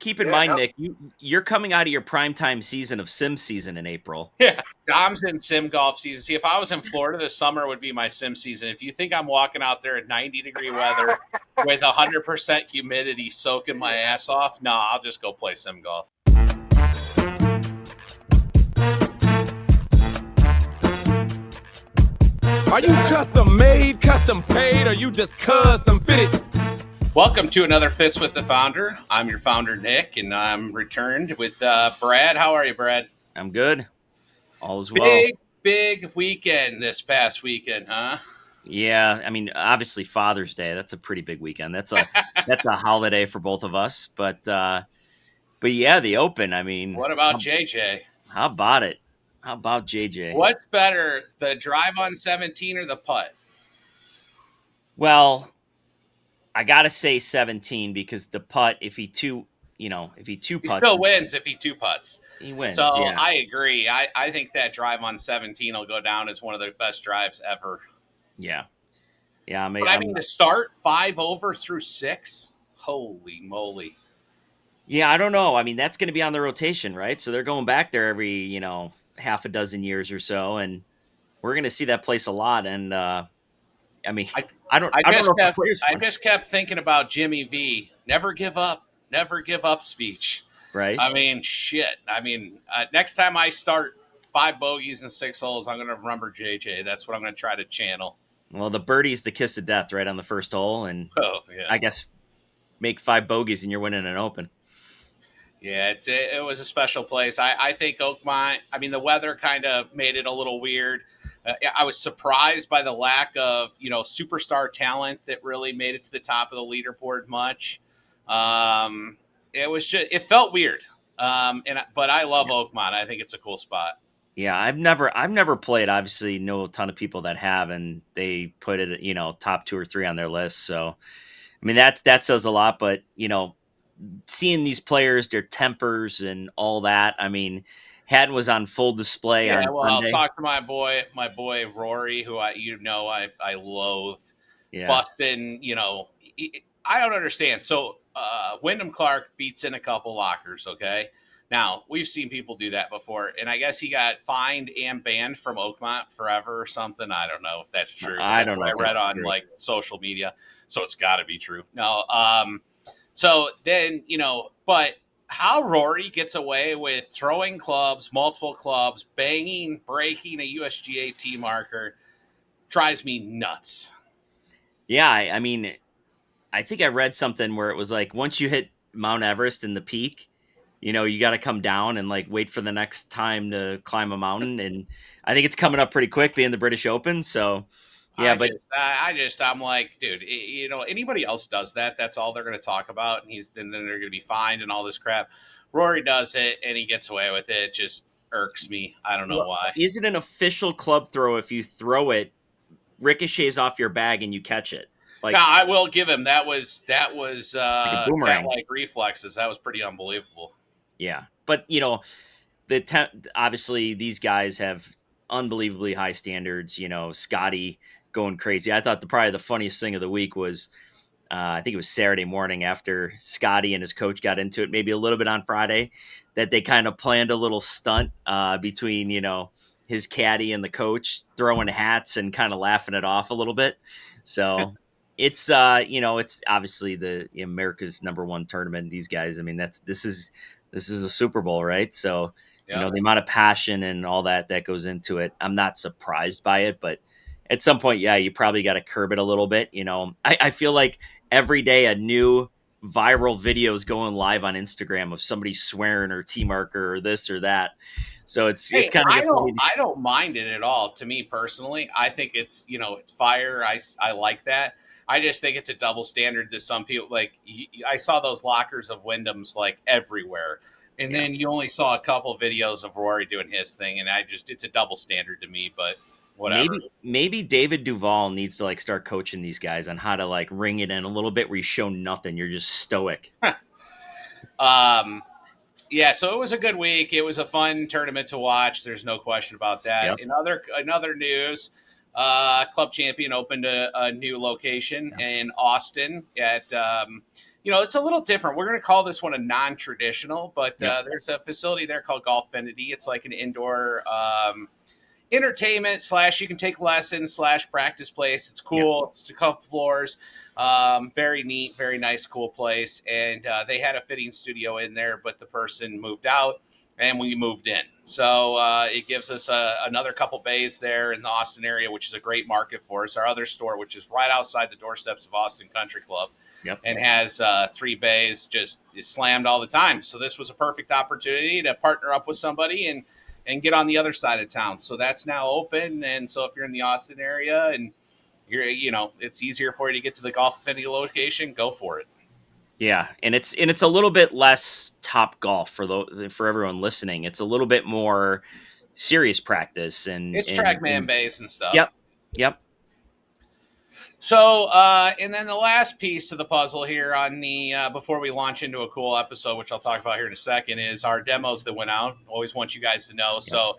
keep in mind, Nick, you're coming out of your primetime season of sim season in April. Yeah, Dom's in sim golf season. See, if I was in Florida, this summer would be my sim season. If you think I'm walking out there at 90-degree weather with 100% humidity soaking my ass off, no, I'll just go play sim golf. Are you custom made, custom paid, or you just custom fitted? Welcome to another Fits with the Founder. I'm your founder, Nick, and I'm returned with Brad. How are you, Brad? I'm good. All is well. Big weekend this past weekend, huh? Yeah, I mean, obviously Father's Day. That's a pretty big weekend. That's a holiday for both of us. But yeah, the Open. I mean, What about JJ? How about it? How about JJ? What's better, the drive on 17 or the putt? Well, I gotta say 17 because the putt, if he two putts, he still wins if he two putts. He wins. So yeah. I agree. I think that drive on 17 will go down as one of the best drives ever. Yeah. I mean, to start 5 over through 6, holy moly. Yeah, I don't know. I mean, that's going to be on the rotation, right? So they're going back there every half a dozen years or so, and we're going to see that place a lot. And I just kept thinking about Jimmy V. Never give up speech. Right. I mean, shit. I mean, next time I start 5 bogeys and 6 holes, I'm going to remember JJ. That's what I'm going to try to channel. Well, the birdie's the kiss of death right on the first hole, and I guess make 5 bogeys and you're winning an Open. Yeah, it was a special place. I think Oakmont, I mean, the weather kind of made it a little weird. I was surprised by the lack of, superstar talent that really made it to the top of the leaderboard much. It felt weird. But I love Oakmont. I think it's a cool spot. Yeah, I've never played. Obviously, know a ton of people that have, and they put it, top 2 or 3 on their list. So, I mean, that says a lot. But seeing these players, their tempers and all that. I mean, Haddon was on full display. Yeah, on well, Sunday. I'll talk to my boy Rory, who I loathe. Yeah. Busting, I don't understand. So Wyndham Clark beats in a couple lockers, okay? Now, we've seen people do that before, and I guess he got fined and banned from Oakmont forever or something. I don't know if that's true. I don't know. I read on social media, so it's got to be true. No, so then, but how Rory gets away with throwing clubs, multiple clubs, breaking a USGA tee marker drives me nuts. Yeah, I mean, I think I read something where it was like once you hit Mount Everest in the peak, you got to come down and wait for the next time to climb a mountain. And I think it's coming up pretty quick being the British Open. So, yeah, I'm like, dude, anybody else does that, that's all they're going to talk about. And then they're going to be fined and all this crap. Rory does it and he gets away with it. It just irks me. I don't know why. Is it an official club throw if you throw it, ricochets off your bag and you catch it? No, I will give him that was like a boomerang. Cat-like reflexes. That was pretty unbelievable. Yeah, but obviously these guys have unbelievably high standards. Scotty going crazy. I thought probably the funniest thing of the week was I think it was Saturday morning after Scotty and his coach got into it, maybe a little bit on Friday, that they kind of planned a little stunt between his caddy and the coach, throwing hats and kind of laughing it off a little bit. So. It's it's obviously the America's #1 tournament. These guys, I mean, this is a Super Bowl, right? So the amount of passion and all that goes into it. I'm not surprised by it, but at some point, yeah, you probably got to curb it a little bit. I feel like every day a new viral video is going live on Instagram of somebody swearing or tee marker or this or that. So it's kind of. I don't mind it at all. To me personally, I think it's it's fire. I like that. I just think it's a double standard to some people. I saw those lockers of Wyndham's everywhere. And then you only saw a couple videos of Rory doing his thing. And it's a double standard to me, but whatever. Maybe David Duval needs to start coaching these guys on how to ring it in a little bit where you show nothing. You're just stoic. Yeah, so it was a good week. It was a fun tournament to watch. There's no question about that. Yep. In other news, Club Champion opened a new location in Austin at it's a little different. We're going to call this one a non-traditional, but Yep. there's a facility there called Golfinity. It's like an indoor entertainment / you can take lessons / practice place. It's cool. Yep. It's a couple floors. Very neat, very nice, cool place. And they had a fitting studio in there, but the person moved out and we moved in. So it gives us another couple bays there in the Austin area, which is a great market for us. Our other store, which is right outside the doorsteps of Austin Country Club. Yep. And has 3 bays, just is slammed all the time. So this was a perfect opportunity to partner up with somebody and get on the other side of town. So that's now open. And so if you're in the Austin area and it's easier for you to get to the Golf Affinity location, go for it. Yeah, and it's a little bit less top golf for everyone listening. It's a little bit more serious practice and it's TrackMan bays and stuff. Yep. So, and then the last piece of the puzzle here on the before we launch into a cool episode, which I'll talk about here in a second, is our demos that went out. Always want you guys to know. Yep. So,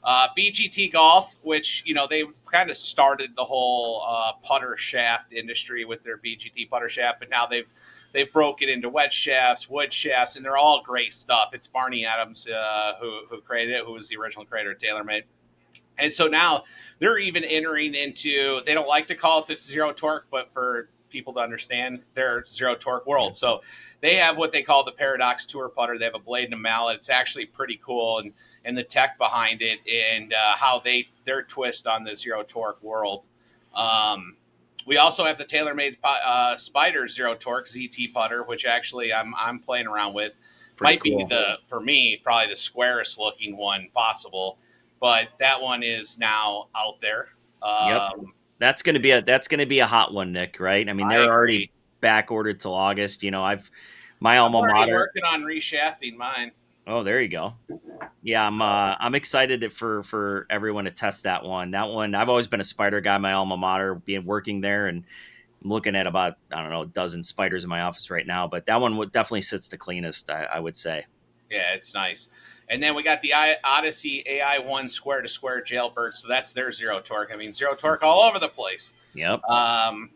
BGT Golf, which they kind of started the whole putter shaft industry with their BGT putter shaft, but now they've broken into wedge shafts, wood shafts, and they're all great stuff. It's Barney Adams who created it, who was the original creator of TaylorMade. And so now they're even entering into, they don't like to call it the zero torque, but for people to understand, their zero torque world. So they have what they call the Paradox Tour putter. They have a blade and a mallet. It's actually pretty cool. And the tech behind it and how their twist on the zero torque world. We also have the TaylorMade Spider Zero Torque ZT putter, which actually I'm playing around with. Pretty Might cool. Be for me, probably the squarest looking one possible. But that one is now out there. Yep. That's going to be a hot one, Nick, right? I mean, they're already back ordered till August. My alma mater working on reshafting mine. Oh, there you go. Yeah, I'm excited for everyone to test that one. That one, I've always been a spider guy. My alma mater, working there, and I'm looking at about a dozen spiders in my office right now. But that one definitely sits the cleanest, I would say. Yeah, it's nice. And then we got the Odyssey AI1 square to square jailbird. So that's their zero torque. I mean, zero torque all over the place. Yep.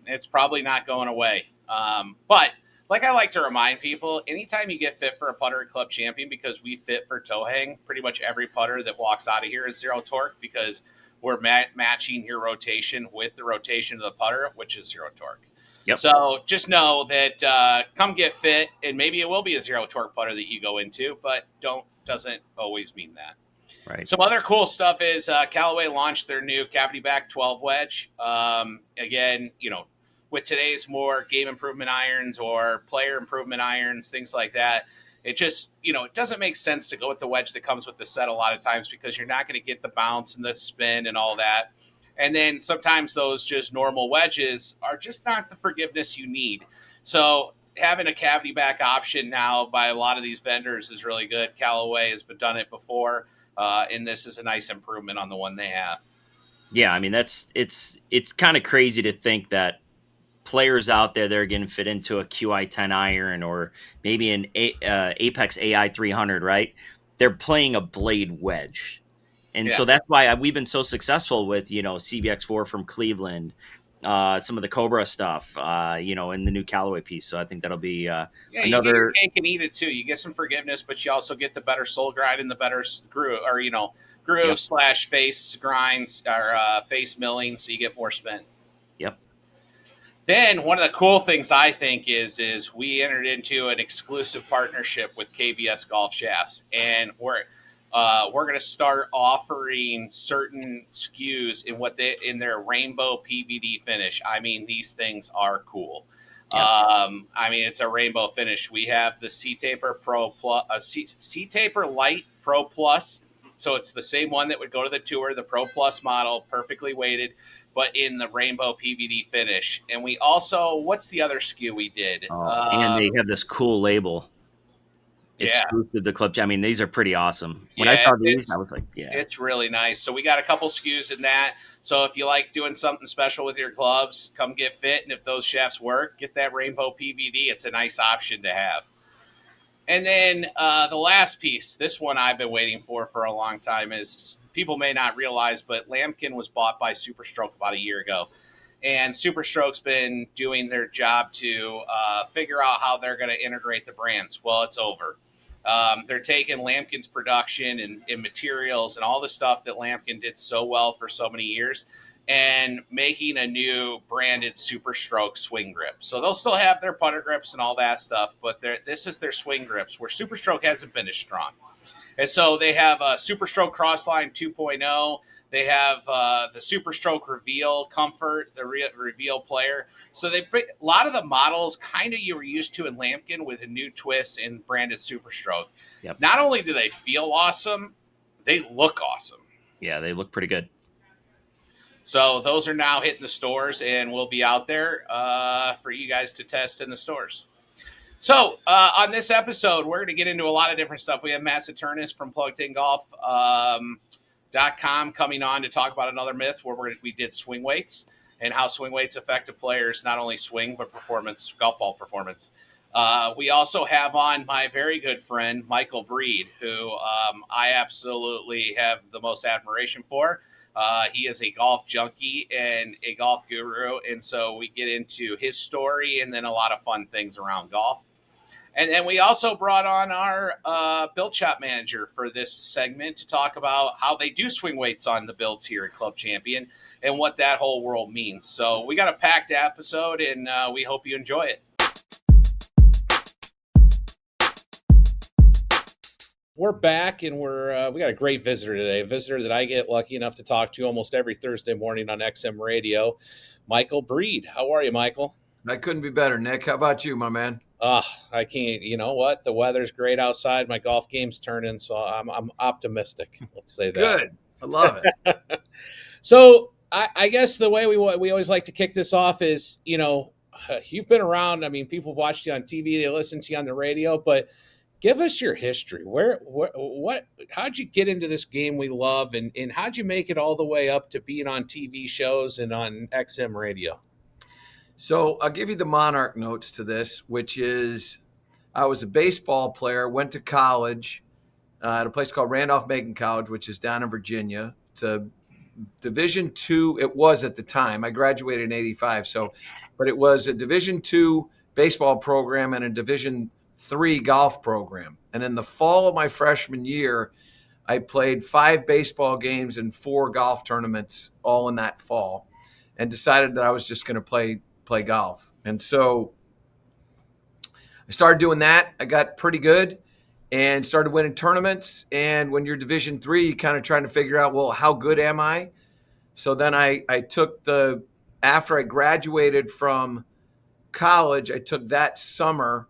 It's probably not going away. But like I like to remind people, anytime you get fit for a putter at Club Champion, because we fit for toe hang, pretty much every putter that walks out of here is zero torque because we're matching your rotation with the rotation of the putter, which is zero torque. Yep. So just know that come get fit, and maybe it will be a zero torque putter that you go into, but doesn't always mean that. Right. Some other cool stuff is Callaway launched their new cavity back 12 wedge. Again, with today's more game improvement irons or player improvement irons, things like that, it just, it doesn't make sense to go with the wedge that comes with the set a lot of times because you're not going to get the bounce and the spin and all that. And then sometimes those just normal wedges are just not the forgiveness you need. So having a cavity back option now by a lot of these vendors is really good. Callaway has done it before, and this is a nice improvement on the one they have. Yeah, I mean, it's kind of crazy to think that players out there, they're getting fit into a QI10 iron or maybe an Apex AI 300, right? They're playing a blade wedge. And so that's why we've been so successful with, CVX4 from Cleveland, some of the Cobra stuff, in the new Callaway piece. So I think that'll be another. You get your cake and eat it too. You get some forgiveness, but you also get the better soul grind and the better groove, or groove / face grinds or face milling, so you get more spin. Yep. Then one of the cool things I think is we entered into an exclusive partnership with KBS Golf Shafts, and we're going to start offering certain SKUs in their rainbow PVD finish. I mean, these things are cool. Yep. I mean, it's a rainbow finish. We have the C-Taper Pro Plus, C-Taper Light Pro Plus. So it's the same one that would go to the tour, the Pro Plus model, perfectly weighted, but in the rainbow PVD finish. And we also, what's the other SKU we did? And they have this cool label. Exclusive to Club. I mean, these are pretty awesome. When I saw these, I was like, it's really nice. So we got a couple SKUs in that. So if you like doing something special with your clubs, come get fit. And if those shafts work, get that rainbow PVD. It's a nice option to have. And then the last piece, this one I've been waiting for a long time, is people may not realize, but Lambkin was bought by Superstroke about a year ago. And Superstroke's been doing their job to figure out how they're going to integrate the brands. Well, it's over. They're taking Lampkin's production and materials and all the stuff that Lampkin did so well for so many years and making a new branded Super Stroke swing grip. So they'll still have their putter grips and all that stuff, but this is their swing grips where Super Stroke hasn't been as strong. And so they have a Super Stroke Crossline 2.0. They have the Super Stroke Reveal Comfort, the Reveal Player. So they bring a lot of the models kind of you were used to in Lampkin with a new twist in branded Super Stroke. Yep. Not only do they feel awesome, they look awesome. Yeah, they look pretty good. So those are now hitting the stores and will be out there for you guys to test in the stores. So on this episode, we're going to get into a lot of different stuff. We have Matt Saturnus from PluggedInGolf.com coming on to talk about another myth where we did swing weights and how swing weights affect a player's not only swing but performance, golf ball performance. We also have on my very good friend Michael Breed, who I absolutely have the most admiration for. He is a golf junkie and a golf guru, and so we get into his story and then a lot of fun things around golf. And then we also brought on our build shop manager for this segment to talk about how they do swing weights on the builds here at Club Champion and what that whole world means. So we got a packed episode, and we hope you enjoy it. We're back, and we got a great visitor today, a visitor that I get lucky enough to talk to almost every Thursday morning on XM Radio, Michael Breed. How are you, Michael? I couldn't be better, Nick. How about you, my man? I can't. You know what? The weather's great outside. My golf game's turning, so I'm optimistic. Let's say that. Good. I love it. So I guess the way we always like to kick this off is, you've been around. I mean, people watched you on TV, they listen to you on the radio, but give us your history. How'd you get into this game we love, and how'd you make it all the way up to being on TV shows and on XM radio? So I'll give you the Monarch notes to this, which is I was a baseball player, went to college at a place called Randolph-Macon College, which is down in Virginia. It's a Division II. It was at the time. I graduated in 85. But it was a Division II baseball program and a Division III golf program. And in the fall of my freshman year, I played 5 baseball games and 4 golf tournaments all in that fall and decided that I was just going to play golf. And so I started doing that. I got pretty good and started winning tournaments. And when you're Division III, you kind of trying to figure out, well, how good am I? So then I took after I graduated from college, I took that summer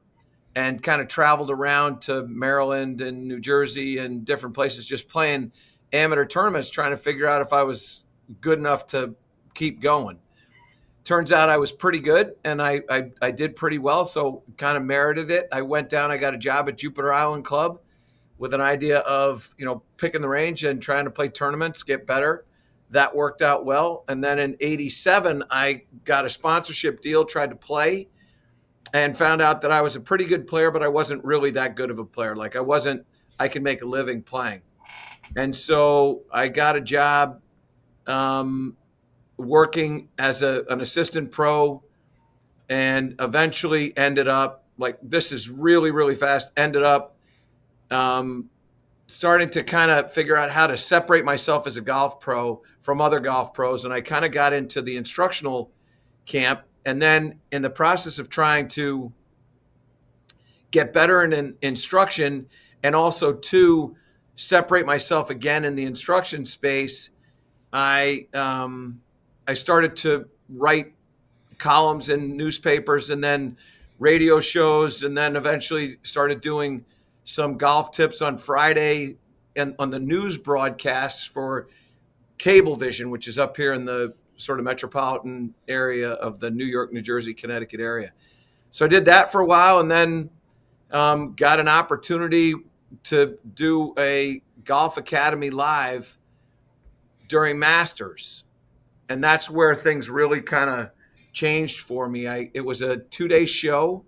and kind of traveled around to Maryland and New Jersey and different places, just playing amateur tournaments, trying to figure out if I was good enough to keep going. Turns out I was pretty good, and I did pretty well, so kind of merited it. I went down, I got a job at Jupiter Island Club with an idea of, picking the range and trying to play tournaments, get better. That worked out well. And then in 87, I got a sponsorship deal, tried to play, and found out that I was a pretty good player, but I wasn't really that good of a player. Like I could make a living playing. And so I got a job working as an assistant pro, and eventually ended up, this is really, really fast, ended up starting to kind of figure out how to separate myself as a golf pro from other golf pros. And I kind of got into the instructional camp. And then in the process of trying to get better in instruction and also to separate myself again in the instruction space, I started to write columns in newspapers and then radio shows, and then eventually started doing some golf tips on Friday and on the news broadcasts for Cablevision, which is up here in the sort of metropolitan area of the New York, New Jersey, Connecticut area. So I did that for a while, and then got an opportunity to do a Golf Academy Live during Masters. And that's where things really kind of changed for me. It was a 2-day show,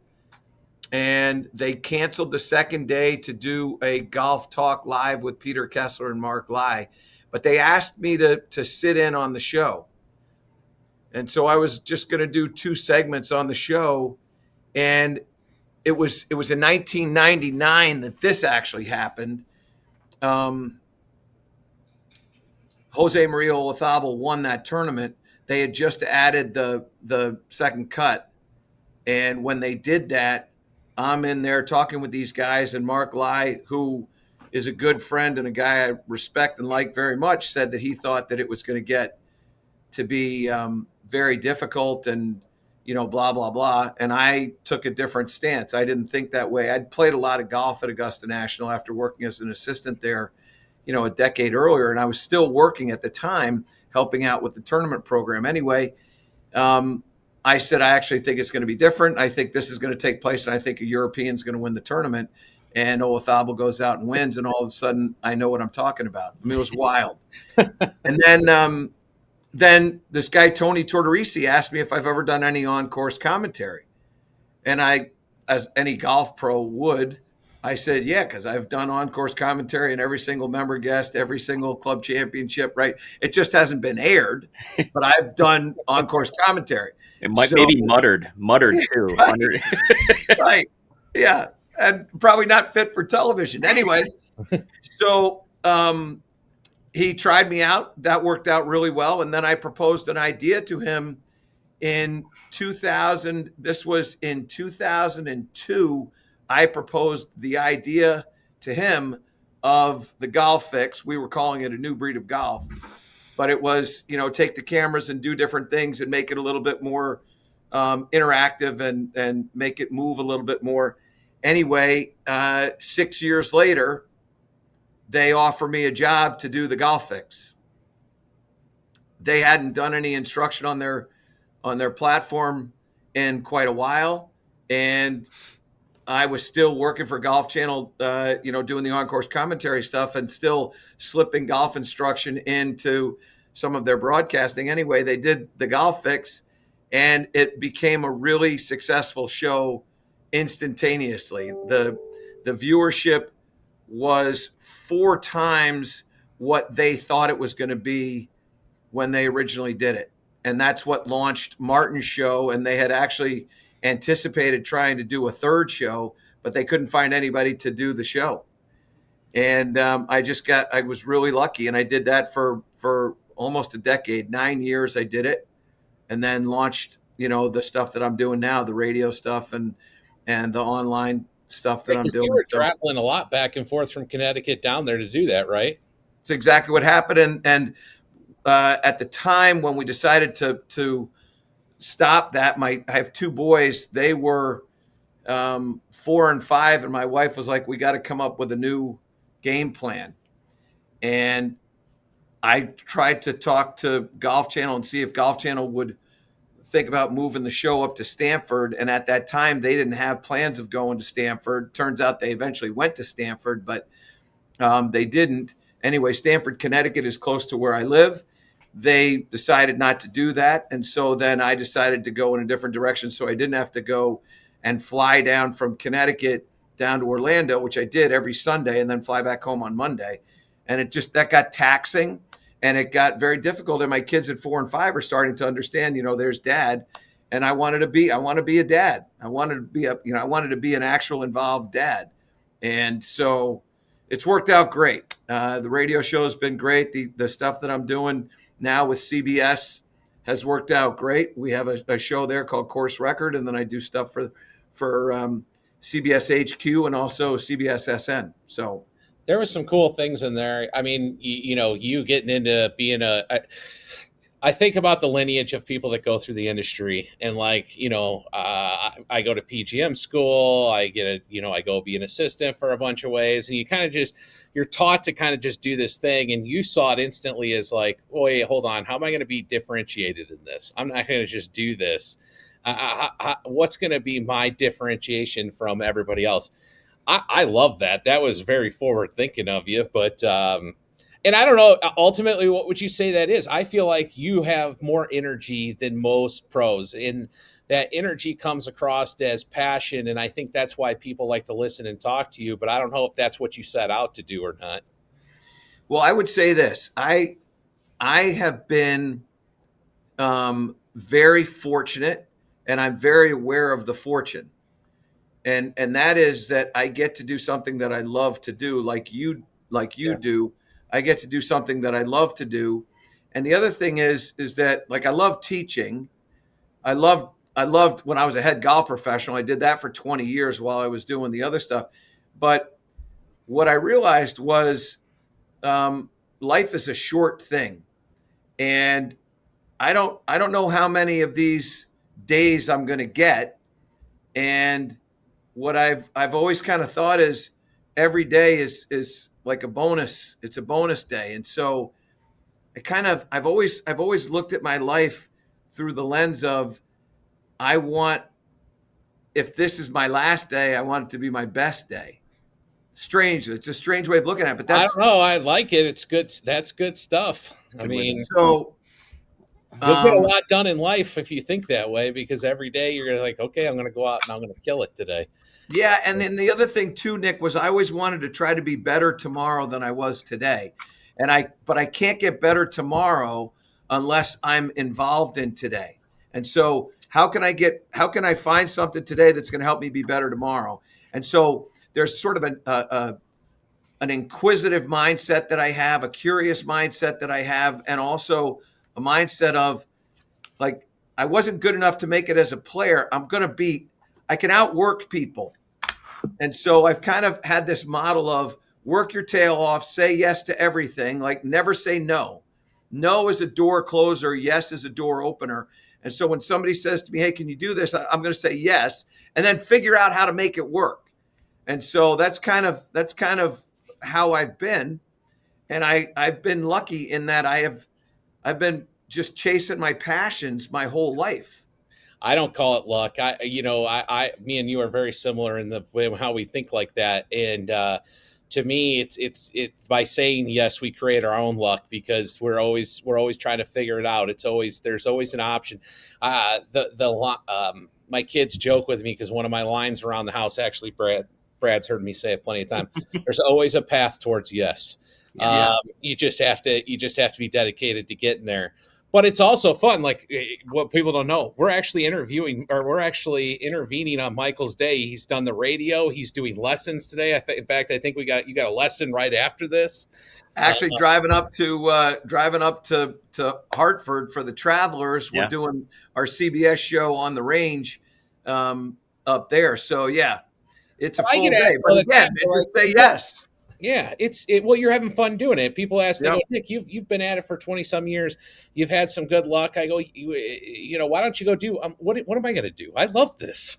and they canceled the second day to do a golf talk live with Peter Kessler and Mark Lai. But they asked me to sit in on the show. And so I was just going to do 2 segments on the show. And it was in 1999 that this actually happened. Jose Maria Olazabal won that tournament. They had just added the second cut. And when they did that, I'm in there talking with these guys, and Mark Lai, who is a good friend and a guy I respect and like very much, said that he thought that it was going to get to be very difficult and, blah, blah, blah. And I took a different stance. I didn't think that way. I'd played a lot of golf at Augusta National after working as an assistant there, a decade earlier. And I was still working at the time, helping out with the tournament program. Anyway, I said, I actually think it's going to be different. I think this is going to take place, and I think a European's going to win the tournament. And Olazabal goes out and wins, and all of a sudden, I know what I'm talking about. I mean, it was wild. And then this guy, Tony Tortorisi, asked me if I've ever done any on-course commentary. And I, as any golf pro would, I said, yeah, because I've done on-course commentary in every single member guest, every single club championship, right? It just hasn't been aired, but I've done on-course commentary. It might maybe muttered too. Right, right. Yeah. And probably not fit for television. Anyway, so he tried me out. That worked out really well. And then I proposed an idea to him in 2000. This was in 2002. I proposed the idea to him of the Golf Fix. We were calling it a new breed of golf. But it was, take the cameras and do different things and make it a little bit more interactive and make it move a little bit more. Anyway, 6 years later, they offer me a job to do the Golf Fix. They hadn't done any instruction on their platform in quite a while, and I was still working for Golf Channel, doing the on-course commentary stuff and still slipping golf instruction into some of their broadcasting. Anyway, they did the Golf Fix, and it became a really successful show instantaneously. The viewership was 4 times what they thought it was going to be when they originally did it. And that's what launched Martin's show. And they had actually anticipated trying to do a 3rd show, but they couldn't find anybody to do the show. And I was really lucky. And I did that for almost a decade, 9 years I did it, and then launched, the stuff that I'm doing now, the radio stuff and the online stuff that I'm doing. You were traveling a lot back and forth from Connecticut down there to do that, right? It's exactly what happened. And at the time when we decided to stop that, I have 2 boys. They were 4 and 5, and my wife was like, we got to come up with a new game plan. And I tried to talk to Golf Channel and see if Golf Channel would think about moving the show up to Stanford. And at that time, they didn't have plans of going to Stanford. Turns out they eventually went to Stanford, but they didn't. Anyway, Stanford, Connecticut is close to where I live. They decided not to do that. And so then I decided to go in a different direction, so I didn't have to go and fly down from Connecticut down to Orlando, which I did every Sunday, and then fly back home on Monday. And that got taxing. And it got very difficult. And my kids at 4 and 5 are starting to understand, there's dad. And I want to be a dad. I wanted to be an actual involved dad. And so it's worked out great. The radio show has been great. The stuff that I'm doing now with CBS has worked out great. We have a show there called Course Record. And then I do stuff for CBS HQ and also CBS SN. So there was some cool things in there. I mean, you getting into being I think about the lineage of people that go through the industry, and I go to PGM school. I go be an assistant for a bunch of ways, and you're taught to kind of just do this thing, and you saw it instantly as like, oh, wait, hold on, how am I going to be differentiated in this? I'm not going to just do this. What's going to be my differentiation from everybody else? I love that. That was very forward thinking of you, but and I don't know, ultimately, what would you say that is? I feel like you have more energy than most pros, and that energy comes across as passion. And I think that's why people like to listen and talk to you, but I don't know if that's what you set out to do or not. Well, I would say this. I have been very fortunate, and I'm very aware of the fortune. And that is that I get to do something that I love to do, like you do. I get to do something that I love to do. And the other thing is that, like, I love teaching. I loved when I was a head golf professional. I did that for 20 years while I was doing the other stuff. But what I realized was, life is a short thing, and I don't know how many of these days I'm going to get. And what I've always kind of thought is every day is like a bonus. It's a bonus day. And so I've always looked at my life through the lens of, I want, if this is my last day, I want it to be my best day. Strange. It's a strange way of looking at it, but I that's, don't know. I like it. It's good. That's good stuff. I Good way to- mean, so, you'll get a lot done in life if you think that way, because every day you're gonna like, okay, I'm gonna go out and I'm gonna kill it today. yeah. And then the other thing too, Nick, was I always wanted to try to be better tomorrow than I was today. But I can't get better tomorrow unless I'm involved in today. And so how can I find something today that's going to help me be better tomorrow? And so there's sort of an inquisitive mindset that I have, a curious mindset that I have, and also a mindset of, like, I wasn't good enough to make it as a player. I can outwork people. And so I've kind of had this model of work your tail off, say yes to everything, like never say no. No is a door closer, yes is a door opener. And so when somebody says to me, hey, can you do this? I'm going to say yes, and then figure out how to make it work. And so that's kind of how I've been. And I've been lucky in that I've been just chasing my passions my whole life. I don't call it luck. Me and you are very similar in the way how we think like that. And to me, it's by saying yes, we create our own luck, because we're always trying to figure it out. There's always an option. My kids joke with me because one of my lines around the house, actually, Brad's heard me say it plenty of times. There's always a path towards yes. Yeah. You just have to be dedicated to getting there. But it's also fun. Like, what people don't know, we're actually intervening on Michael's day. He's done the radio. He's doing lessons today. In fact, I think you got a lesson right after this. Actually, driving up to Hartford for the Travelers. Yeah. We're doing our CBS show on the range up there. So yeah, it's a full day. But again, just say yes. Yeah, well, you're having fun doing it. People ask, they Yep. go, Nick, you've been at it for 20 some years. You've had some good luck. I go, why don't you go do, what am I going to do? I love this.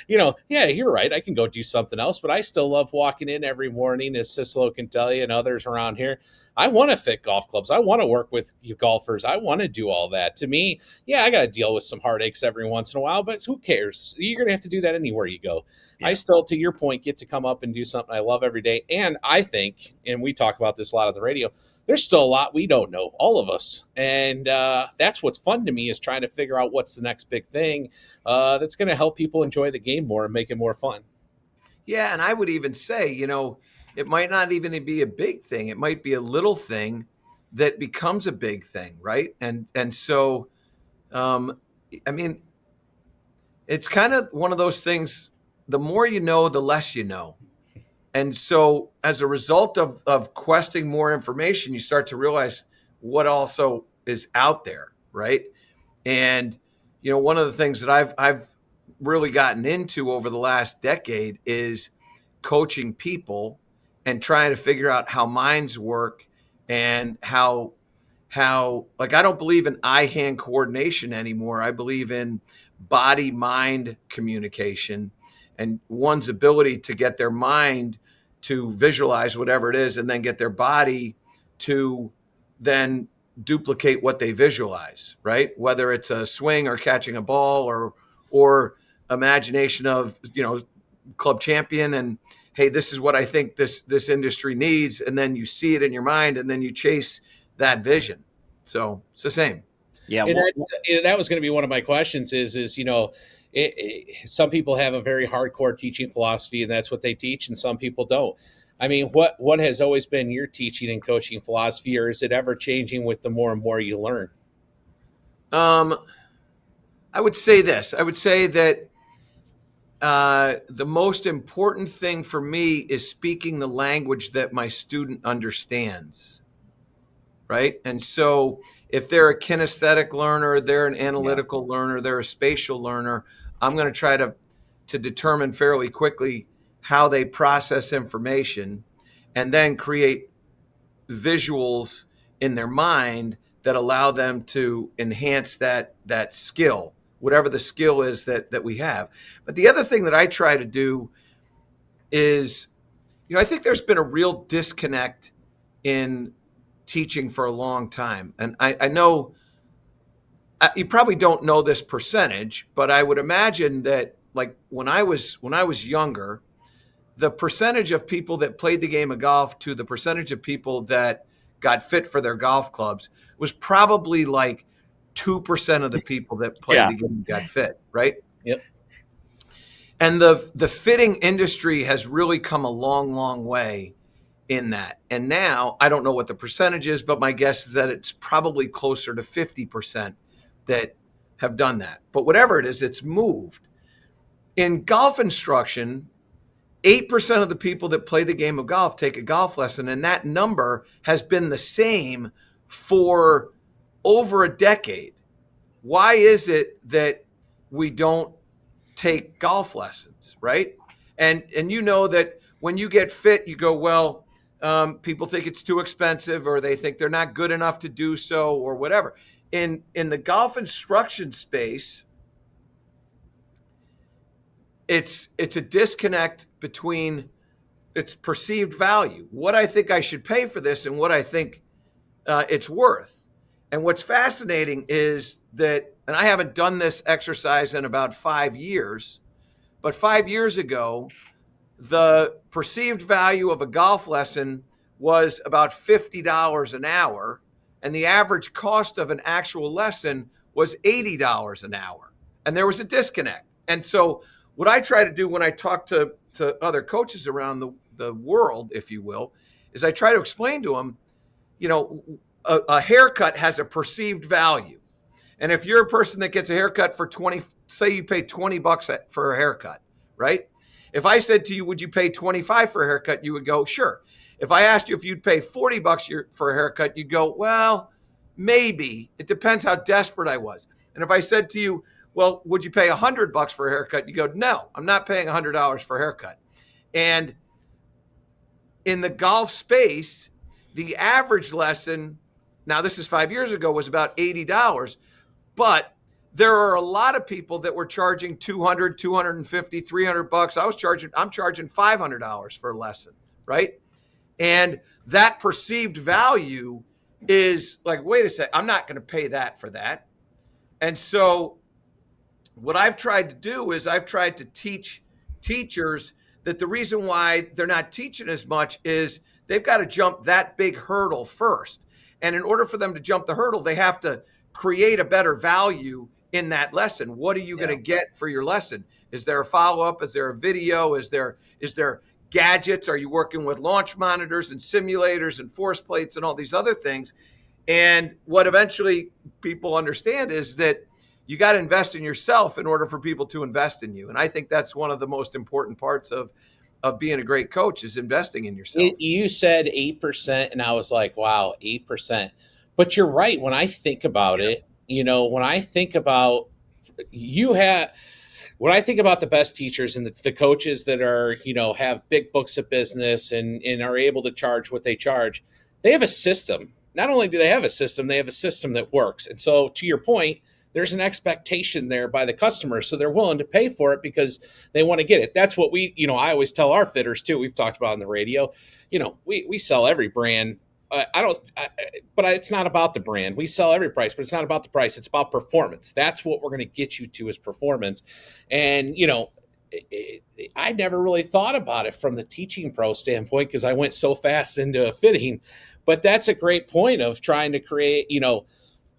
Yeah, you're right. I can go do something else, but I still love walking in every morning, as Cicelo can tell you and others around here. I want to fit golf clubs. I want to work with you golfers. I want to do all that. To me, yeah, I got to deal with some heartaches every once in a while, but who cares? You're going to have to do that anywhere you go. Yeah. I still, to your point, get to come up and do something I love every day. And I think, and we talk about this a lot on the radio, there's still a lot we don't know, all of us. And that's what's fun to me, is trying to figure out what's the next big thing that's going to help people enjoy the game more and make it more fun. Yeah, and I would even say, it might not even be a big thing. It might be a little thing that becomes a big thing, right? And so, I mean, it's kind of one of those things. The more you know, the less you know. And so as a result of questing more information, you start to realize what also is out there, right? And, one of the things that I've really gotten into over the last decade is coaching people and trying to figure out how minds work, and how like, I don't believe in eye-hand coordination anymore. I believe in body-mind communication, and one's ability to get their mind to visualize whatever it is, and then get their body to then duplicate what they visualize, right? Whether it's a swing or catching a ball, or imagination of, club champion, and hey, this is what I think this industry needs, and then you see it in your mind, and then you chase that vision. So it's the same. Yeah, and that was going to be one of my questions. Is some people have a very hardcore teaching philosophy, and that's what they teach, and some people don't. I mean, what has always been your teaching and coaching philosophy, or is it ever changing with the more and more you learn? I would say this. I would say that the most important thing for me is speaking the language that my student understands, right? And so if they're a kinesthetic learner, they're an analytical learner, they're a spatial learner, I'm going to try to determine fairly quickly how they process information and then create visuals in their mind that allow them to enhance that skill, whatever the skill is that we have. But the other thing that I try to do is, I think there's been a real disconnect in teaching for a long time. And I know you probably don't know this percentage, but I would imagine that, like, when I was younger, the percentage of people that played the game of golf to the percentage of people that got fit for their golf clubs was probably like 2% of the people that played Yeah. the game got fit, right? Yep. And the fitting industry has really come a long, long way in that. And now I don't know what the percentage is, but my guess is that it's probably closer to 50% that have done that. But whatever it is, it's moved. In golf instruction, 8% of the people that play the game of golf take a golf lesson, and that number has been the same for over a decade. Why is it that we don't take golf lessons, right? And you know that when you get fit, you go, well, people think it's too expensive, or they think they're not good enough to do so, or whatever. In the golf instruction space, it's a disconnect between its perceived value, what I think I should pay for this, and what I think it's worth. And what's fascinating is that, and I haven't done this exercise in about 5 years, but 5 years ago, the perceived value of a golf lesson was about $50 an hour, and the average cost of an actual lesson was $80 an hour. And there was a disconnect. And so what I try to do when I talk to other coaches around the world, if you will, is I try to explain to them, a haircut has a perceived value. And if you're a person that gets a haircut for say you pay $20 for a haircut, right? If I said to you, would you pay $25 for a haircut? You would go, sure. If I asked you if you'd pay $40 for a haircut, you'd go, well, maybe. It depends how desperate I was. And if I said to you, well, would you pay $100 for a haircut? You go, no, I'm not paying $100 for a haircut. And in the golf space, the average lesson, now this is 5 years ago, was about $80, but there are a lot of people that were charging $200, $250, $300. I'm charging $500 for a lesson, right? And that perceived value is like, wait a sec, I'm not going to pay that for that. And so what I've tried to do is I've tried to teach teachers that the reason why they're not teaching as much is they've got to jump that big hurdle first. And in order for them to jump the hurdle, they have to create a better value in that lesson. What are you going to get for your lesson? Is there a follow-up? Is there a video? Is there gadgets? Are you working with launch monitors and simulators and force plates and all these other things? And what eventually people understand is that you got to invest in yourself in order for people to invest in you. And I think that's one of the most important parts of being a great coach is investing in yourself. You said 8%, and I was like, wow, 8%. But you're right. When I think about it, when I think about when I think about the best teachers and the coaches that are, have big books of business and are able to charge what they charge, they have a system. Not only do they have a system, they have a system that works. And so to your point, there's an expectation there by the customer. So they're willing to pay for it because they want to get it. That's what I always tell our fitters too. We've talked about on the radio, we sell every brand. But it's not about the brand. We sell every price, but it's not about the price. It's about performance. That's what we're going to get you to is performance. And, I never really thought about it from the teaching pro standpoint because I went so fast into fitting. But that's a great point of trying to create,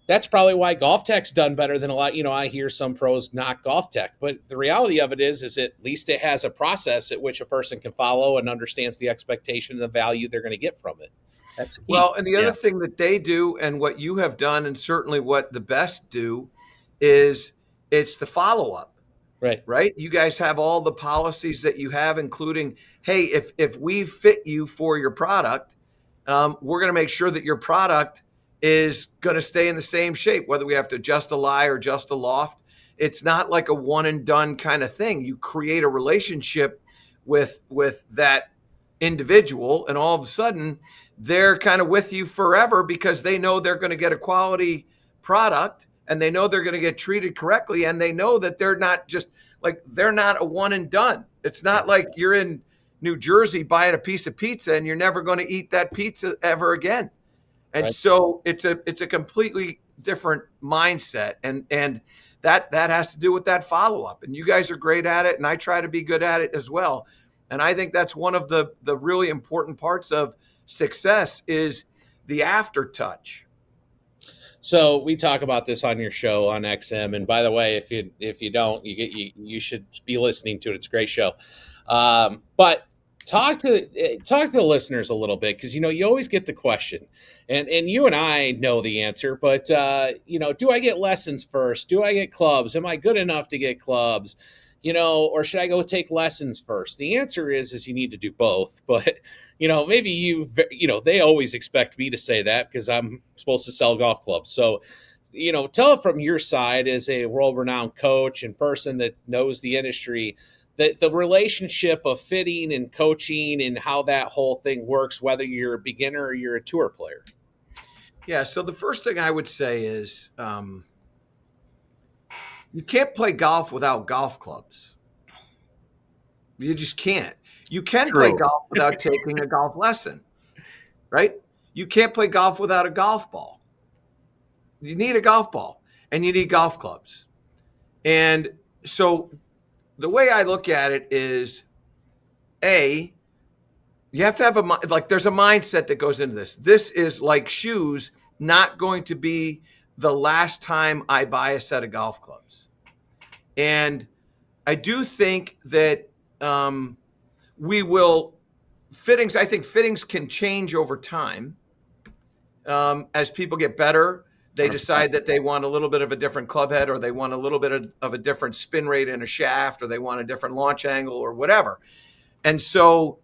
that's probably why Golf Tech's done better than a lot. I hear some pros knock Golf Tech, but the reality of it is at least it has a process at which a person can follow and understands the expectation and the value they're going to get from it. That's key. Well, and the other thing that they do and what you have done, and certainly what the best do, is it's the follow-up. Right. You guys have all the policies that you have, including, hey, if we fit you for your product, we're going to make sure that your product is going to stay in the same shape, whether we have to adjust a lie or adjust a loft. It's not like a one and done kind of thing. You create a relationship with that individual, and all of a sudden they're kind of with you forever because they know they're going to get a quality product, and they know they're going to get treated correctly, and they know that they're not a one and done. It's not like you're in New Jersey buying a piece of pizza and you're never going to eat that pizza ever again. And so it's a completely different mindset, and that has to do with that follow-up. And you guys are great at it, and I try to be good at it as well. And I think that's one of the really important parts of success is the aftertouch. So we talk about this on your show on XM, and by the way, if you don't, you should be listening to it. It's a great show. But talk to the listeners a little bit, because you always get the question, and you and I know the answer, but do I get lessons first? Do I get clubs? Am I good enough to get clubs? Or should I go take lessons first? The answer is you need to do both. But, maybe they always expect me to say that because I'm supposed to sell golf clubs. So, tell it from your side as a world-renowned coach and person that knows the industry, that the relationship of fitting and coaching and how that whole thing works, whether you're a beginner or you're a tour player. Yeah. So the first thing I would say is, you can't play golf without golf clubs. You just can't. You can play golf without taking a golf lesson, right? You can't play golf without a golf ball. You need a golf ball, and you need golf clubs. And so the way I look at it is, you have to have there's a mindset that goes into this. This is like shoes, not going to be the last time I buy a set of golf clubs. And I do think that fittings can change over time. As people get better, they decide that they want a little bit of a different club head, or they want a little bit of a different spin rate in a shaft, or they want a different launch angle or whatever. And so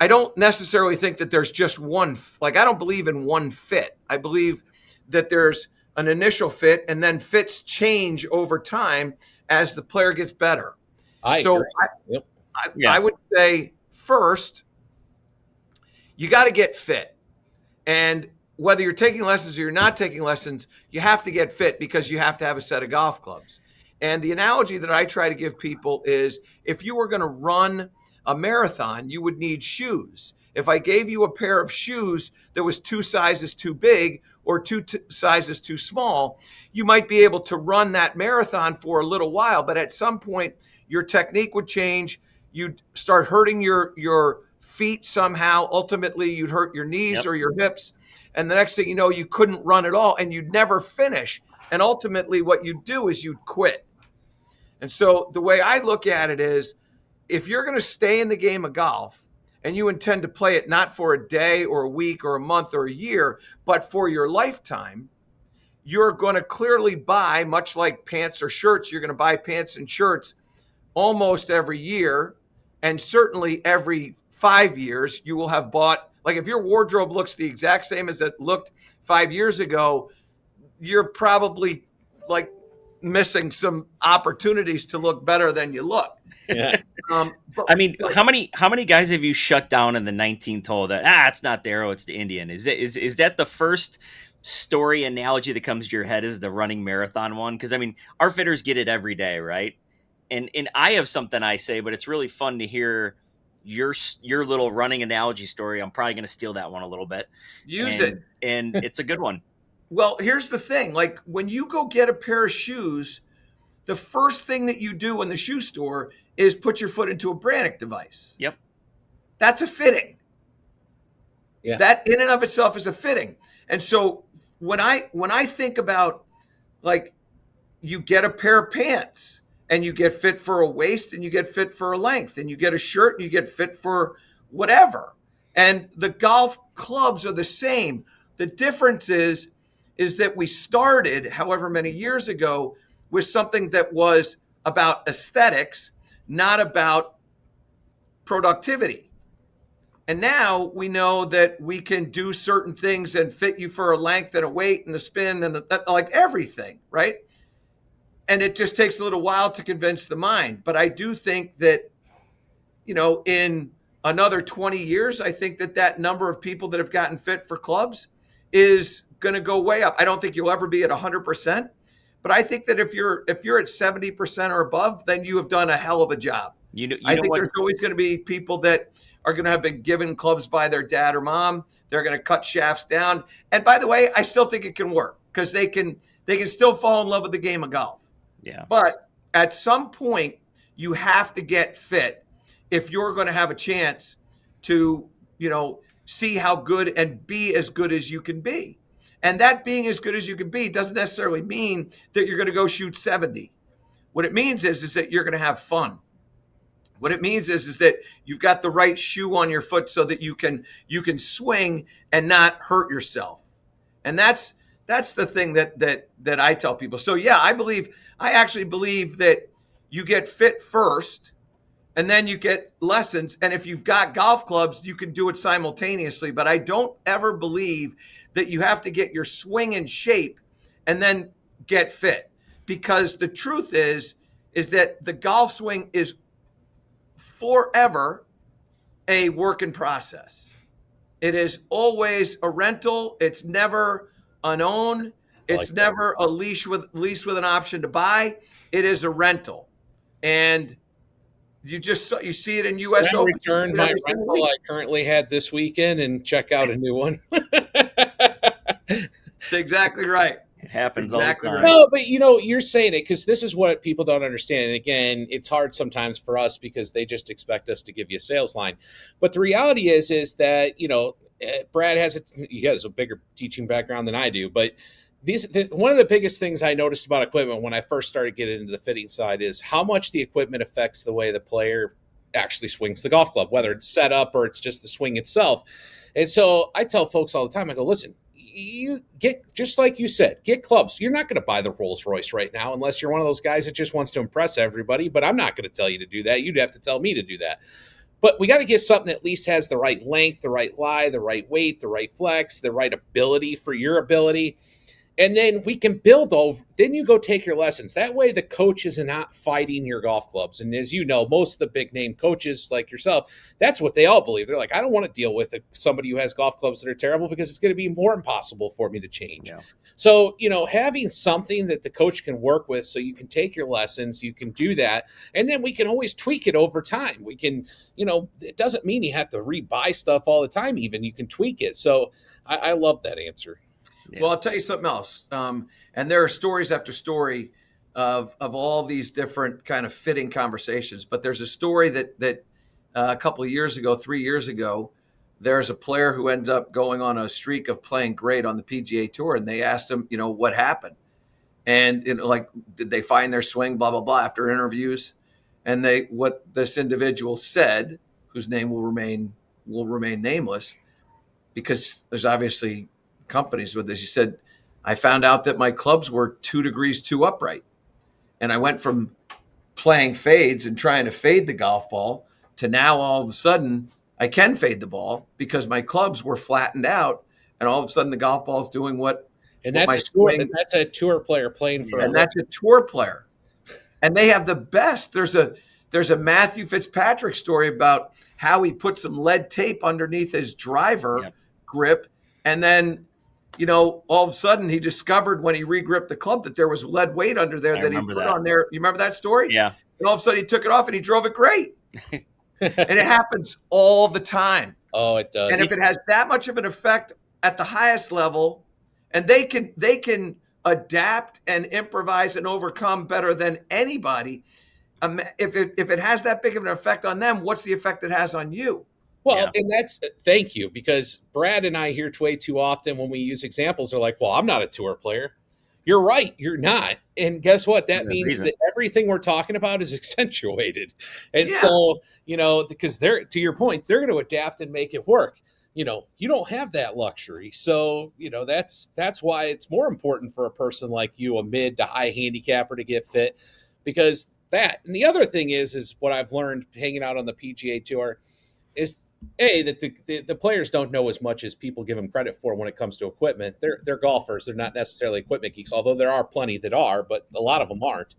I don't necessarily think that there's just one, I don't believe in one fit. I believe that there's an initial fit, and then fits change over time as the player gets better. I would say first, you got to get fit. And whether you're taking lessons or you're not taking lessons, you have to get fit because you have to have a set of golf clubs. And the analogy that I try to give people is, if you were going to run a marathon, you would need shoes. If I gave you a pair of shoes that was 2 sizes too big or 2 sizes too small, you might be able to run that marathon for a little while, but at some point your technique would change. You'd start hurting your feet somehow. Ultimately, you'd hurt your knees or your hips. And the next thing you know, you couldn't run at all, and you'd never finish. And ultimately what you'd do is you'd quit. And so the way I look at it is, if you're going to stay in the game of golf, and you intend to play it not for a day or a week or a month or a year, but for your lifetime, you're going to clearly buy, much like pants or shirts, you're going to buy pants and shirts almost every year. And certainly every 5 years, you will have bought, if your wardrobe looks the exact same as it looked 5 years ago, you're probably missing some opportunities to look better than you look. Yeah. How many guys have you shut down in the 19th hole that it's not the arrow, it's the Indian? Is that the first story analogy that comes to your head, is the running marathon one? Because our fitters get it every day, right? And I have something I say, but it's really fun to hear your little running analogy story. I'm probably going to steal that one a little bit. Use it, and it's a good one. Well, here's the thing: when you go get a pair of shoes, the first thing that you do in the shoe store is put your foot into a Brannock device. Yep. That's a fitting. Yeah. That in and of itself is a fitting. And so when I think about, you get a pair of pants and you get fit for a waist and you get fit for a length, and you get a shirt and you get fit for whatever. And the golf clubs are the same. The difference is that we started however many years ago with something that was about aesthetics, not about productivity. And now we know that we can do certain things and fit you for a length and a weight and a spin and like everything, right? And it just takes a little while to convince the mind. But I do think that, in another 20 years, I think that number of people that have gotten fit for clubs is going to go way up. I don't think you'll ever be at 100%, but I think that if you're at 70% or above, then you have done a hell of a job. I think there's always going to be people that are going to have been given clubs by their dad or mom. They're going to cut shafts down. And by the way, I still think it can work because they can still fall in love with the game of golf. Yeah. But at some point, you have to get fit if you're going to have a chance to, see how good and be as good as you can be. And that being as good as you can be doesn't necessarily mean that you're going to go shoot 70. What it means is that you're going to have fun. What it means is that you've got the right shoe on your foot so that you can swing and not hurt yourself. And that's the thing that I tell people. So yeah, I actually believe that you get fit first and then you get lessons. And if you've got golf clubs, you can do it simultaneously. But I don't ever believe that you have to get your swing in shape and then get fit. Because the truth is that the golf swing is forever a work in process. It is always a rental. It's never an own. It's never a lease with an option to buy. It is a rental. And you see it in U.S. Open. Return my rental I currently had this weekend and check out a new one. That's exactly right. It happens exactly all the right. time. No, but you're saying it because this is what people don't understand. And again, it's hard sometimes for us because they just expect us to give you a sales line. But the reality is that, Brad has a bigger teaching background than I do. But one of the biggest things I noticed about equipment when I first started getting into the fitting side is how much the equipment affects the way the player actually swings the golf club, whether it's set up or it's just the swing itself. And so I tell folks all the time, I go, listen, you get, just like you said, get clubs. You're not going to buy the Rolls Royce right now unless you're one of those guys that just wants to impress everybody. But I'm not going to tell you to do that. You'd have to tell me to do that. But we got to get something that at least has the right length, the right lie, the right weight, the right flex, the right ability for your ability. And then we can build over. Then you go take your lessons. That way the coaches are not fighting your golf clubs. And as you know, most of the big name coaches like yourself, that's what they all believe. They're like, I don't want to deal with somebody who has golf clubs that are terrible because it's going to be more impossible for me to change. Yeah. So, having something that the coach can work with so you can take your lessons, you can do that. And then we can always tweak it over time. We can, it doesn't mean you have to rebuy stuff all the time. Even you can tweak it. So I love that answer. Yeah. Well, I'll tell you something else. And there are stories after story of all these different kind of fitting conversations. But there's a story that a couple of years ago, 3 years ago, there's a player who ends up going on a streak of playing great on the PGA Tour. And they asked him, what happened? And did they find their swing, blah, blah, blah, after interviews? And what this individual said, whose name will remain nameless, because there's obviously companies with this. He said, I found out that my clubs were 2 degrees too upright. And I went from playing fades and trying to fade the golf ball to now all of a sudden I can fade the ball because my clubs were flattened out. And all of a sudden the golf ball is doing what. And that's a tour player playing for. And that's a tour player. And they have the best. There's a Matthew Fitzpatrick story about how he put some lead tape underneath his driver grip. And then, all of a sudden he discovered when he regripped the club that there was lead weight under there that he put on there. You remember that story? Yeah. And all of a sudden he took it off and he drove it great. And it happens all the time. Oh, it does. And if it has that much of an effect at the highest level, and they can adapt and improvise and overcome better than anybody. If it has that big of an effect on them, what's the effect it has on you? Well, and thank you, because Brad and I hear way too often when we use examples, they're like, well, I'm not a tour player. You're right. You're not. And guess what? That means that everything we're talking about is accentuated. And so, because to your point, they're going to adapt and make it work. you don't have that luxury. So, that's why it's more important for a person like you, a mid to high handicapper, to get fit, because that. And the other thing is what I've learned hanging out on the PGA Tour is that the players don't know as much as people give them credit for when it comes to equipment. They're golfers. They're not necessarily equipment geeks, although there are plenty that are, but a lot of them aren't.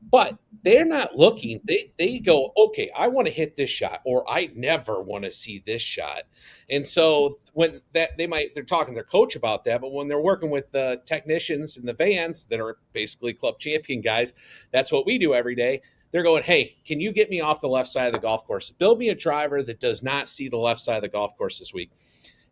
But they're not looking. They go, okay, I want to hit this shot, or I never want to see this shot. And so when they're talking to their coach about that, but when they're working with the technicians and the vans that are basically club champion guys, that's what we do every day. They're going, hey, can you get me off the left side of the golf course? Build me a driver that does not see the left side of the golf course this week.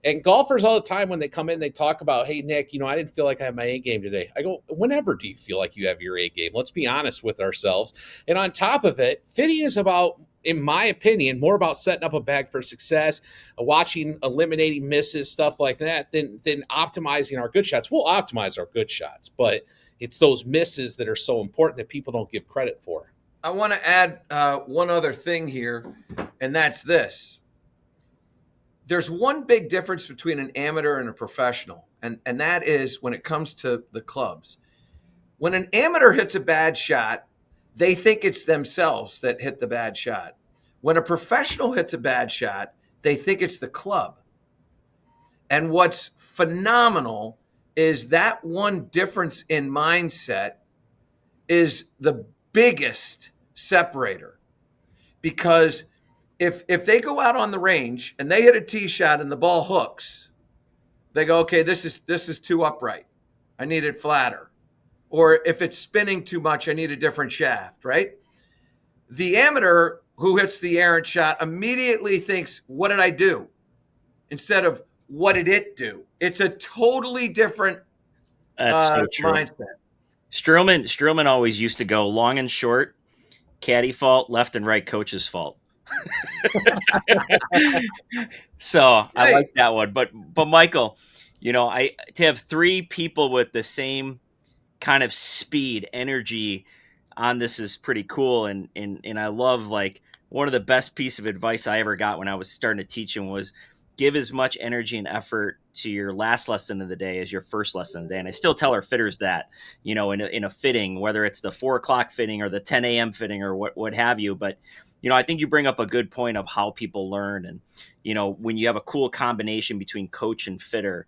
And golfers all the time, when they come in, they talk about, hey, Nick, I didn't feel like I had my A game today. I go, whenever do you feel like you have your A game? Let's be honest with ourselves. And on top of it, fitting is about, in my opinion, more about setting up a bag for success, watching, eliminating misses, stuff like that, than optimizing our good shots. We'll optimize our good shots, but it's those misses that are so important that people don't give credit for. I want to add one other thing here, and that's this. There's one big difference between an amateur and a professional, and that is when it comes to the clubs. When an amateur hits a bad shot, they think it's themselves that hit the bad shot. When a professional hits a bad shot, they think it's the club. And what's phenomenal is that one difference in mindset is the biggest separator, because if they go out on the range and they hit a tee shot and the ball hooks, they go, okay, this is too upright, I need it flatter. Or if it's spinning too much, I need a different shaft, right? The amateur who hits the errant shot immediately thinks, what did I do, instead of what did it do? It's a totally different so true. mindset. Strowman always used to go long and short, caddy fault, left and right coach's fault. So I like that one. But Michael, to have three people with the same kind of speed, energy on this is pretty cool. And I love, like, one of the best piece of advice I ever got when I was starting to teach him was give as much energy and effort to your last lesson of the day as your first lesson of the day. And I still tell our fitters that, in a fitting, whether it's the 4 o'clock fitting or the 10 a.m. fitting or what have you. But, I think you bring up a good point of how people learn. And, when you have a cool combination between coach and fitter,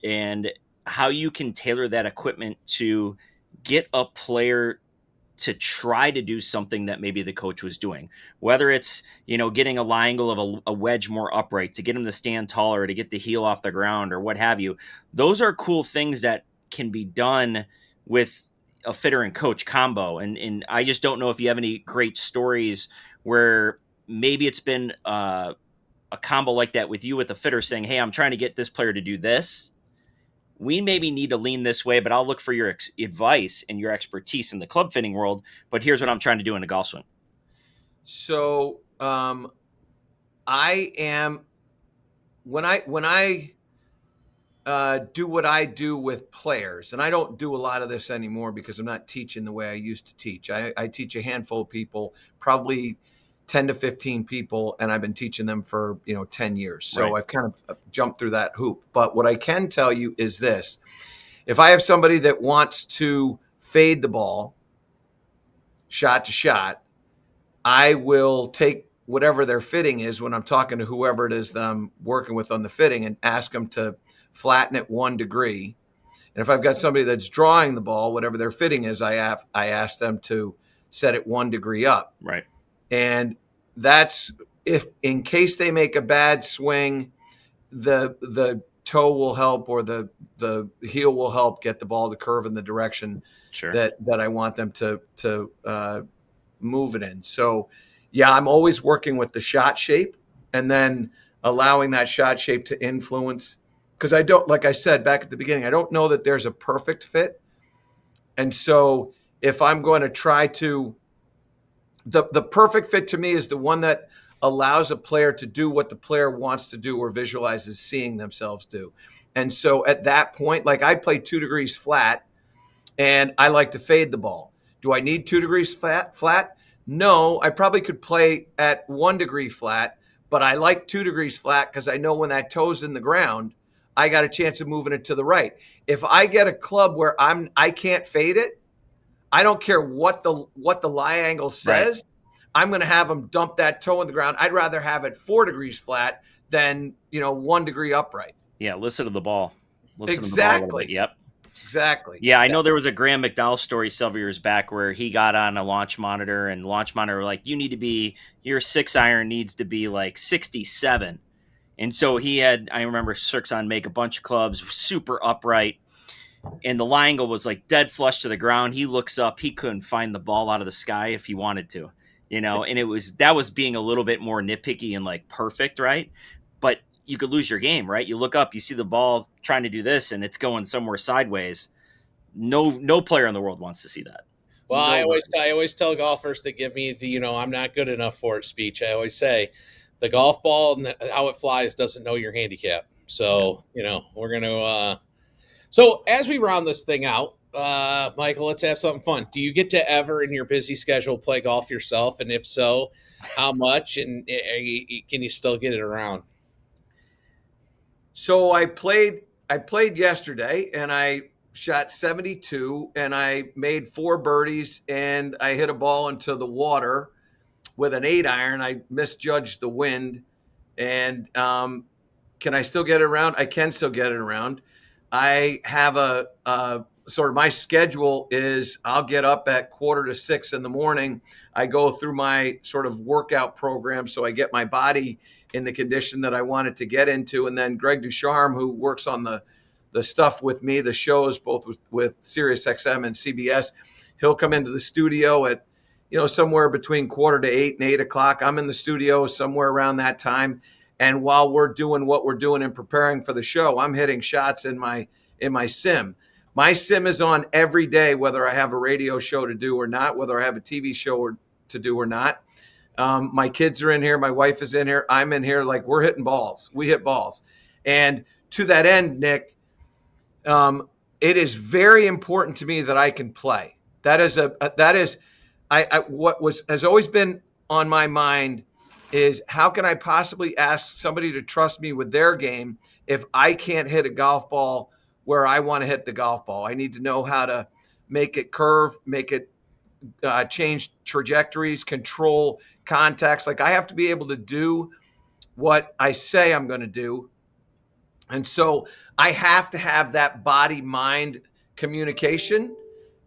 and how you can tailor that equipment to get a player to try to do something that maybe the coach was doing, whether it's, getting a lie angle of a wedge more upright to get him to stand taller, to get the heel off the ground or what have you. Those are cool things that can be done with a fitter and coach combo. And I just don't know if you have any great stories where maybe it's been a combo like that with you, with the fitter saying, hey, I'm trying to get this player to do this. We maybe need to lean this way, but I'll look for your advice and your expertise in the club fitting world. But here's what I'm trying to do in a golf swing. So I am, when I do what I do with players, and I don't do a lot of this anymore because I'm not teaching the way I used to teach. I teach a handful of people, probably 10 to 15 people, and I've been teaching them for 10 years. So right. I've kind of jumped through that hoop. But what I can tell you is this: if I have somebody that wants to fade the ball shot to shot, I will take whatever their fitting is when I'm talking to whoever it is that I'm working with on the fitting and ask them to flatten it 1 degree. And if I've got somebody that's drawing the ball, whatever their fitting is, I ask them to set it 1 degree up. Right. And that's if, in case they make a bad swing, the toe will help, or the heel will help get the ball to curve in the direction sure. that I want them to move it in. So, yeah, I'm always working with the shot shape and then allowing that shot shape to influence, because I don't, like I said back at the beginning, I don't know that there's a perfect fit. And so if I'm going to try to, the perfect fit to me is the one that allows a player to do what the player wants to do or visualizes seeing themselves do. And so at that point, like, I play 2 degrees flat and I like to fade the ball. Do I need 2 degrees flat? No, I probably could play at 1 degree flat, but I like 2 degrees flat because I know when that toe's in the ground, I got a chance of moving it to the right. If I get a club where I can't fade it, I don't care what the lie angle Right. says. I'm going to have them dump that toe in the ground. I'd rather have it 4 degrees flat than 1 degree upright. Yeah, listen to the ball. Listen to the ball a little bit. Exactly. Yep. Exactly. Yeah, I know there was a Graham McDowell story several years back where he got on a launch monitor and launch monitor were like, your 6-iron needs to be like 67. And so I remember Sirkson make a bunch of clubs super upright, and the lie angle was like dead flush to the ground. He looks up, he couldn't find the ball out of the sky if he wanted to, and that was being a little bit more nitpicky and like perfect, right? But you could lose your game, right? You look up, you see the ball trying to do this, and it's going somewhere sideways. No player in the world wants to see that. Well, Nobody. I always tell golfers that give me the I'm not good enough for it speech. I always say the golf ball and how it flies doesn't know your handicap. So we're gonna. So as we round this thing out, Michael, let's have something fun. Do you get to ever in your busy schedule play golf yourself? And if so, how much? And can you still get it around? So I played yesterday and I shot 72 and I made 4 birdies and I hit a ball into the water with an 8-iron. I misjudged the wind. And can I still get it around? I can still get it around. I have a sort of my schedule is I'll get up at 5:45 in the morning. I go through my sort of workout program so I get my body in the condition that I want it to get into. And then Greg Ducharme, who works on the stuff with me, the shows both with SiriusXM and CBS, he'll come into the studio at somewhere between 7:45 and 8 o'clock. I'm in the studio somewhere around that time. And while we're doing what we're doing and preparing for the show, I'm hitting shots in my sim. My sim is on every day, whether I have a radio show to do or not, whether I have a TV show to do or not. My kids are in here. My wife is in here. I'm in here. Like, we're hitting balls. We hit balls. And to that end, Nick, it is very important to me that I can play. Has always been on my mind is how can I possibly ask somebody to trust me with their game if I can't hit a golf ball where I want to hit the golf ball? I need to know how to make it curve, make it change trajectories, control contacts. Like, I have to be able to do what I say I'm going to do. And so I have to have that body-mind communication.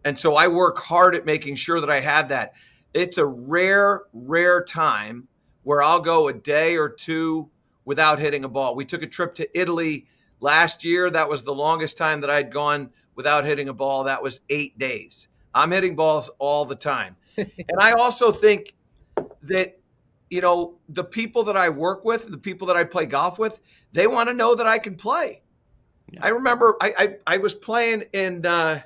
And so I work hard at making sure that I have that. It's a rare time where I'll go a day or two without hitting a ball. We took a trip to Italy last year. That was the longest time that I'd gone without hitting a ball. That was 8 days. I'm hitting balls all the time. And I also think that, the people that I work with, the people that I play golf with, they want to know that I can play. Yeah. I remember I was playing I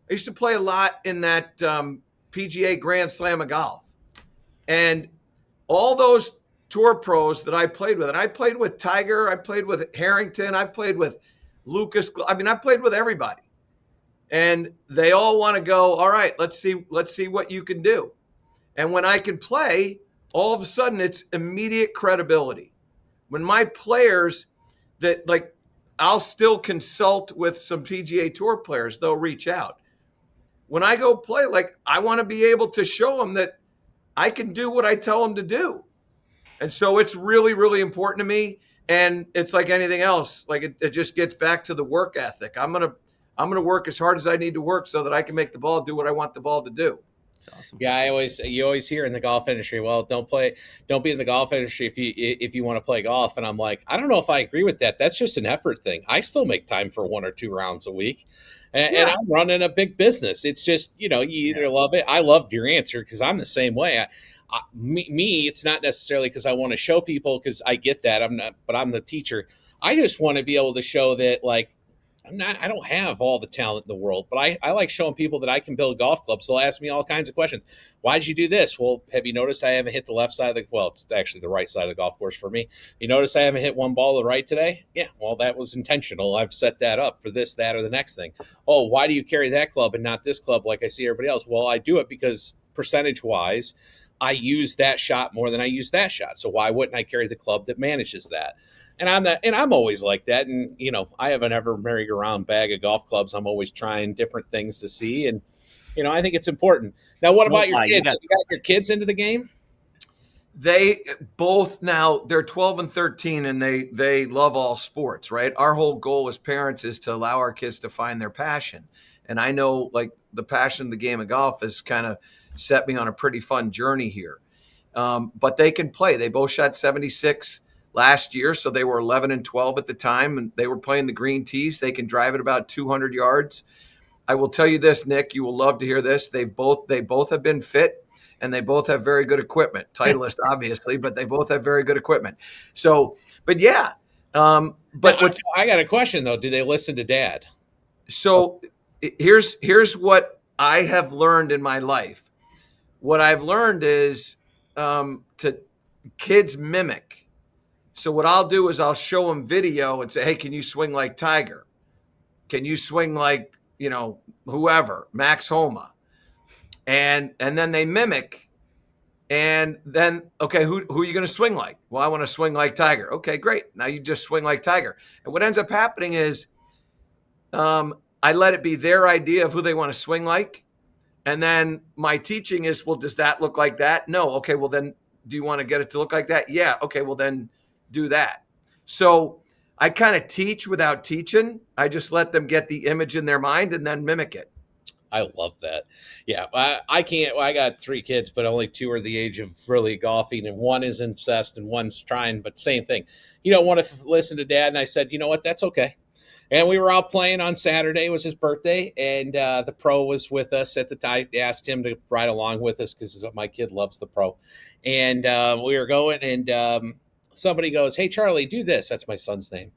used to play a lot in that PGA Grand Slam of golf. And all those tour pros that I played with, and I played with Tiger, I played with Harrington, I played with Lucas. I played with everybody. And they all want to go, all right, let's see what you can do. And when I can play, all of a sudden it's immediate credibility. When my players I'll still consult with some PGA Tour players, they'll reach out. When I go play, I want to be able to show them that I can do what I tell them to do. And so it's really, really important to me. And it's like anything else. It just gets back to the work ethic. I'm going to work as hard as I need to work so that I can make the ball do what I want the ball to do. Awesome. Yeah, you always hear in the golf industry, well, don't be in the golf industry if you want to play golf. And I'm like, I don't know if I agree with that. That's just an effort thing. I still make time for 1 or 2 rounds a week. And I'm running a big business. It's just, you either love it. I loved your answer because I'm the same way. Me, it's not necessarily because I want to show people, because I get that. But I'm the teacher. I just want to be able to show that, I don't have all the talent in the world, but I like showing people that I can build golf clubs. They'll ask me all kinds of questions. Why did you do this? Well, have you noticed I haven't hit the left side of it's actually the right side of the golf course for me. You notice I haven't hit one ball to the right today? Yeah, well, that was intentional. I've set that up for this, that, or the next thing. Oh, why do you carry that club and not this club like I see everybody else? Well, I do it because percentage-wise, I use that shot more than I use that shot. So why wouldn't I carry the club that manages that? And I'm always like that. And, I have an ever merry-go-round bag of golf clubs. I'm always trying different things to see. And, I think it's important. Now, what about your kids? Have you got your kids into the game? They both now, they're 12 and 13, and they love all sports, right? Our whole goal as parents is to allow our kids to find their passion. And I know, like, the passion of the game of golf has kind of set me on a pretty fun journey here. But they can play. They both shot 76 last year, so they were 11 and 12 at the time, and they were playing the green tees. They can drive it about 200 yards. I will tell you this, Nick, you will love to hear this. They both have been fit, and they both have very good equipment. Titleist, obviously, but they both have very good equipment. So, but yeah. But now, I got a question, though. Do they listen to Dad? So here's what I have learned in my life. What I've learned is to kids mimic. So what I'll do is I'll show them video and say, hey, can you swing like Tiger? Can you swing like, whoever, Max Homa? And then they mimic. And then, okay, who are you going to swing like? Well, I want to swing like Tiger. Okay, great. Now you just swing like Tiger. And what ends up happening is I let it be their idea of who they want to swing like. And then my teaching is, well, does that look like that? No. Okay, well, then do you want to get it to look like that? Yeah. Okay, well, then do that. So I kind of teach without teaching. I just let them get the image in their mind and then mimic it. I love that. Yeah, I can't. I got 3 kids, but only 2 are the age of really golfing, and one is incest and one's trying, but same thing. You don't want to listen to Dad. And I said, you know what? That's okay. And we were out playing on Saturday. It was his birthday, and the pro was with us at the time. I asked him to ride along with us because my kid loves the pro. And we were going, and somebody goes, hey, Charlie, do this. That's my son's name.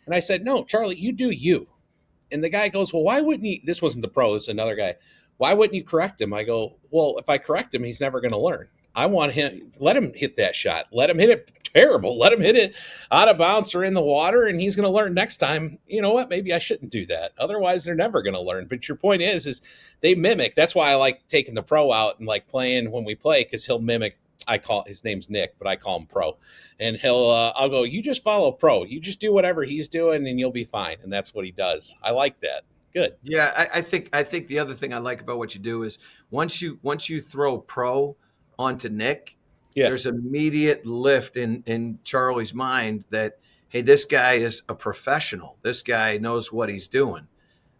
And I said, no, Charlie, you do you. And the guy goes, well, why wouldn't you? This wasn't the pro, this was another guy. Why wouldn't you correct him? I go, well, if I correct him, he's never going to learn. I want him, let him hit that shot. Let him hit it terrible. Let him hit it out of bounds or in the water, and he's going to learn next time. You know what? Maybe I shouldn't do that. Otherwise, they're never going to learn. But your point is they mimic. That's why I like taking the pro out and like playing when we play, because he'll mimic. His name's Nick, but I call him Pro. And I'll go, you just follow Pro. You just do whatever he's doing and you'll be fine. And that's what he does. I like that. Good. Yeah, I think the other thing I like about what you do is once you throw Pro onto Nick, there's immediate lift in Charlie's mind that, hey, this guy is a professional. This guy knows what he's doing.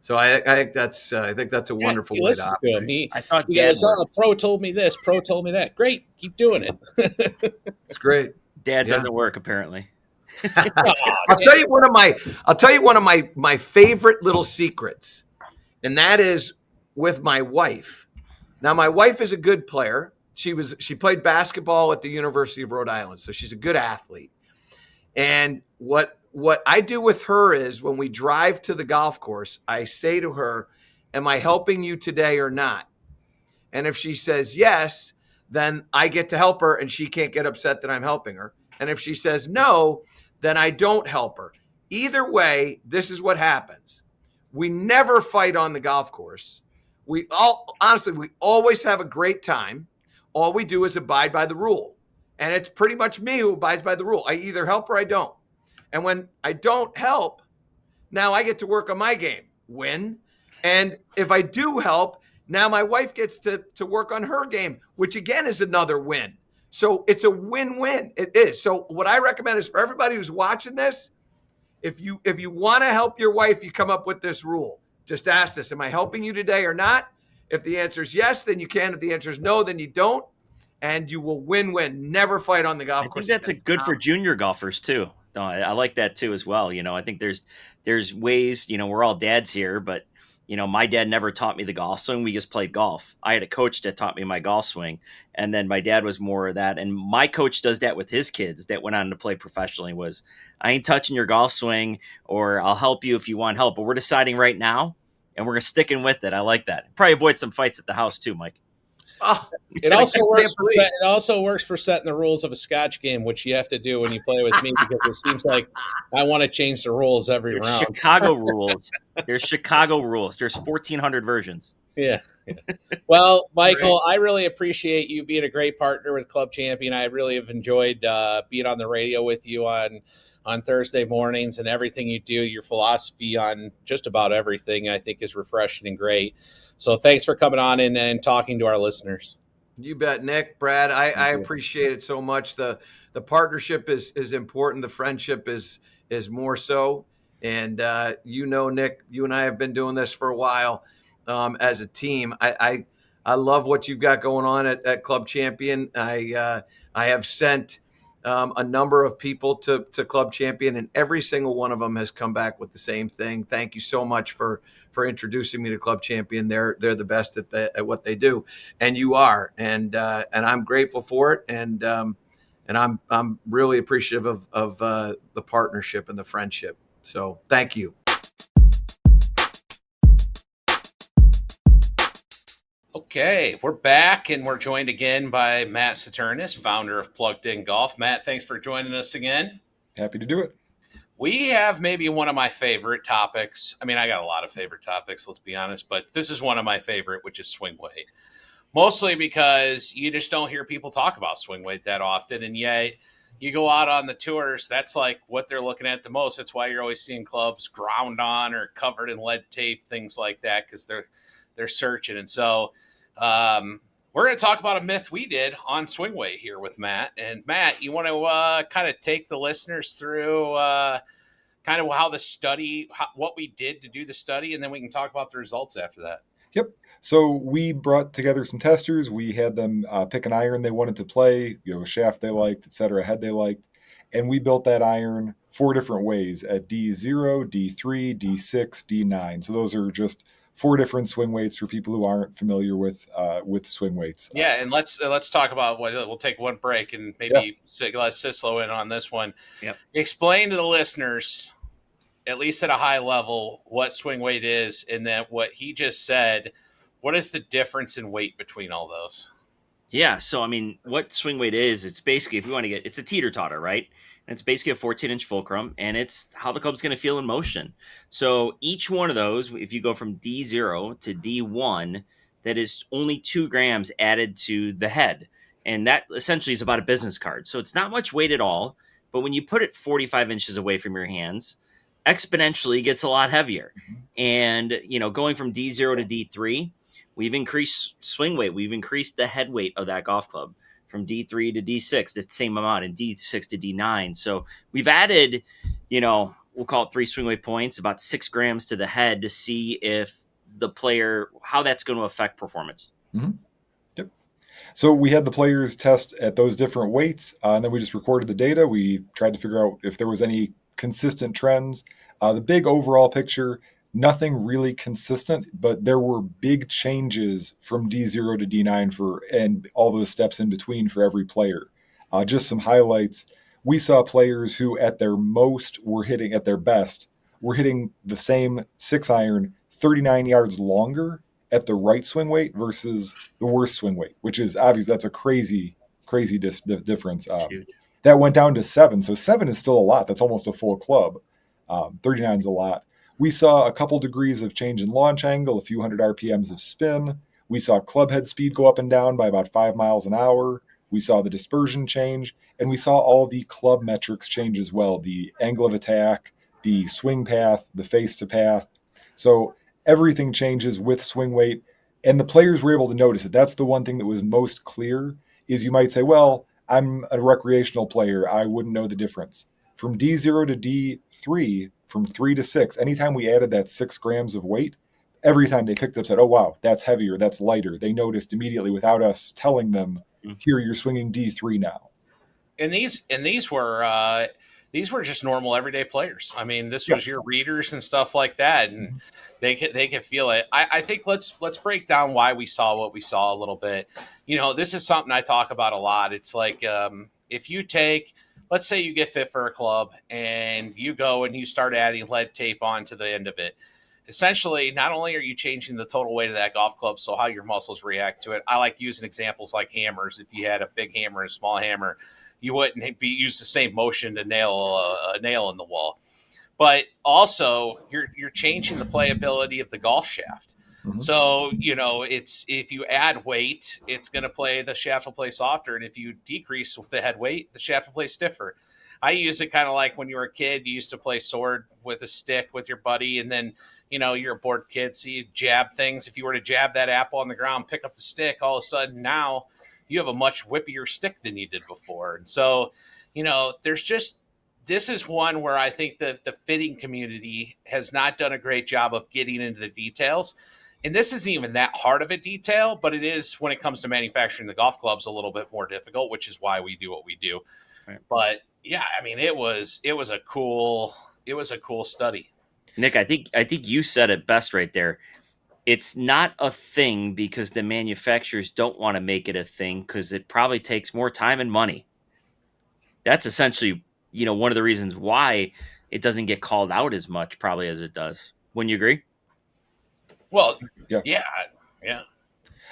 So I think that's a wonderful way to operate. I thought he goes, Pro told me this, Pro told me that. Great, keep doing it. It's great. Dad doesn't work apparently. I'll tell you one of my favorite little secrets, and that is with my wife. Now, my wife is a good player. She played basketball at the University of Rhode Island, so she's a good athlete. And what I do with her is when we drive to the golf course, I say to her, am I helping you today or not? And if she says yes, then I get to help her and she can't get upset that I'm helping her. And if she says no, then I don't help her. Either way, this is what happens. We never fight on the golf course. We always have a great time. All we do is abide by the rule. And it's pretty much me who abides by the rule. I either help or I don't. And when I don't help, now I get to work on my game, win. And if I do help, now my wife gets to work on her game, which again is another win. So it's a win-win. It is. So what I recommend is for everybody who's watching this, if you want to help your wife, you come up with this rule. Just ask this, am I helping you today or not? If the answer is yes, then you can. If the answer is no, then you don't. And you will win-win. Never fight on the golf course. I think that's good for junior golfers too. I like that too as well. I think there's ways, we're all dads here, but my dad never taught me the golf swing. We just played golf. I had a coach that taught me my golf swing. And then my dad was more of that. And my coach does that with his kids that went on to play professionally was, I ain't touching your golf swing, or I'll help you if you want help, but we're deciding right now and we're sticking with it. I like that. Probably avoid some fights at the house too, Mike. Oh, it also works for setting the rules of a Scotch game, which you have to do when you play with me, because it seems like I want to change the rules every round. Chicago rules. There's Chicago rules. There's 1,400 versions. Yeah. Well, Michael, I really appreciate you being a great partner with Club Champion. I really have enjoyed being on the radio with you on Thursday mornings, and everything you do. Your philosophy on just about everything, I think, is refreshing and great. So thanks for coming on and talking to our listeners. You bet, Nick, Brad. I you. appreciate it so much. The partnership is important. The friendship is more so. And Nick, you and I have been doing this for a while as a team. I love what you've got going on at Club Champion. I have sent a number of people to Club Champion, and every single one of them has come back with the same thing. Thank you so much for introducing me to Club Champion. They're the best at what they do, and you are, and I'm grateful for it, and I'm really appreciative of the partnership and the friendship. So thank you. Okay, we're back, and we're joined again by Matt Saturnis, founder of Plugged In Golf. Matt, thanks for joining us again. Happy to do it. We have maybe one of my favorite topics. I mean, I got a lot of favorite topics, let's be honest, but this is one of my favorite, which is swing weight. Mostly because you just don't hear people talk about swing weight that often, and yet you go out on the tours, that's like what they're looking at the most. That's why you're always seeing clubs ground on or covered in lead tape, things like that, because they're searching. And so we're going to talk about a myth we did on swing weight here with Matt. And Matt, you want to kind of take the listeners through kind of how the study, what we did to do the study, and then we can talk about the results after that. Yep. So we brought together some testers. We had them pick an iron they wanted to play, shaft they liked, etc., head they liked. And we built that iron 4 different ways at D0, D3, D6, D9. So those are just 4 different swing weights for people who aren't familiar with swing weights. Yeah, and let's talk about we'll take one break and maybe let Sislo in on this one. Yep. Explain to the listeners, at least at a high level, what swing weight is, and then what he just said. What is the difference in weight between all those? Yeah, so I mean, what swing weight is, it's basically, if you want to it's a teeter-totter, right? And it's basically a 14-inch fulcrum, and it's how the club's going to feel in motion. So each one of those, if you go from D0 to D1, that is only 2 grams added to the head. And that essentially is about a business card. So it's not much weight at all, but when you put it 45 inches away from your hands, exponentially gets a lot heavier. And, going from D0 to D3, we've increased swing weight. We've increased the head weight of that golf club from D3 to D6, the same amount, and D6 to D9. So we've added, we'll call it 3 swing weight points, about 6 grams to the head to see if the player, how that's going to affect performance. Mm-hmm. Yep. So we had the players test at those different weights, and then we just recorded the data. We tried to figure out if there was any consistent trends. The big overall picture, nothing really consistent, but there were big changes from D0 to D9 and all those steps in between for every player. Just some highlights. We saw players who at their most were hitting, at their best, were hitting the same 6 iron 39 yards longer at the right swing weight versus the worst swing weight, which is obvious. That's a crazy difference. That went down to 7. So 7 is still a lot. That's almost a full club. 39 is a lot. We saw a couple degrees of change in launch angle, a few hundred RPMs of spin. We saw club head speed go up and down by about 5 miles an hour. We saw the dispersion change, and we saw all the club metrics change as well, the angle of attack, the swing path, the face to path. So everything changes with swing weight, and the players were able to notice it. That's the one thing that was most clear, is you might say, well, I'm a recreational player, I wouldn't know the difference. From D0 to D3, from 3 to 6, anytime we added that 6 grams of weight, every time they picked up, said, oh, wow, that's heavier, that's lighter. They noticed immediately without us telling them, here, you're swinging D3 now. And these were just normal everyday players. I mean, this was your readers and stuff like that, and they can feel it. I think let's break down why we saw what we saw a little bit. This is something I talk about a lot. It's like if you take, let's say you get fit for a club and you go and you start adding lead tape onto the end of it. Essentially, not only are you changing the total weight of that golf club, so how your muscles react to it. I like using examples like hammers. If you had a big hammer and a small hammer, you wouldn't use the same motion to nail a nail in the wall. But also, you're changing the playability of the golf shaft. Mhm. So, it's if you add weight, the shaft will play softer. And if you decrease the head weight, the shaft will play stiffer. I use it kind of like when you were a kid, you used to play sword with a stick with your buddy. And then, you're a bored kid. So you jab things. If you were to jab that apple on the ground, pick up the stick, all of a sudden now you have a much whippier stick than you did before. And so, this is one where I think that the fitting community has not done a great job of getting into the details. And this isn't even that hard of a detail, but it is when it comes to manufacturing the golf clubs a little bit more difficult, which is why we do what we do. Right. But yeah, I mean, it was a cool study. Nick, I think you said it best right there. It's not a thing because the manufacturers don't want to make it a thing because it probably takes more time and money. That's essentially, one of the reasons why it doesn't get called out as much probably as it does. Wouldn't you agree? Well, Yeah. yeah.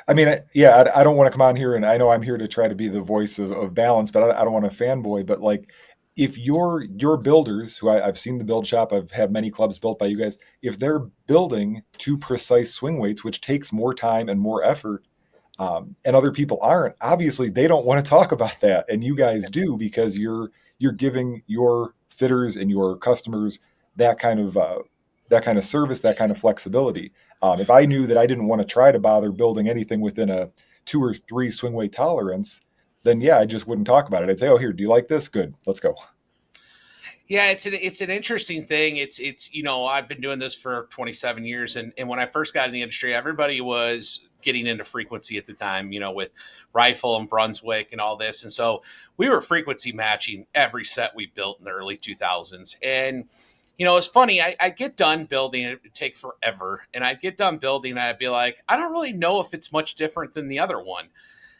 I mean, I don't want to come on here, and I know I'm here to try to be the voice of balance, but I don't want to fanboy. But like, if your builders, who I've seen the build shop, I've had many clubs built by you guys, if they're building to precise swing weights, which takes more time and more effort, and other people aren't, obviously they don't want to talk about that, and you guys do because you're giving your fitters and your customers that kind of service, that kind of flexibility. If I knew that I didn't want to try to bother building anything within a 2 or 3 swing weight tolerance, then I just wouldn't talk about it. I'd say, oh, here, do you like this? Good, let's go. Yeah, it's an interesting thing. It's I've been doing this for 27 years, and when I first got in the industry, everybody was getting into frequency at the time, with Rifle and Brunswick and all this, and so we were frequency matching every set we built in the early 2000s. And it's funny. I'd get done building, it would take forever, and I'd get done building, and I'd be like, I don't really know if it's much different than the other one.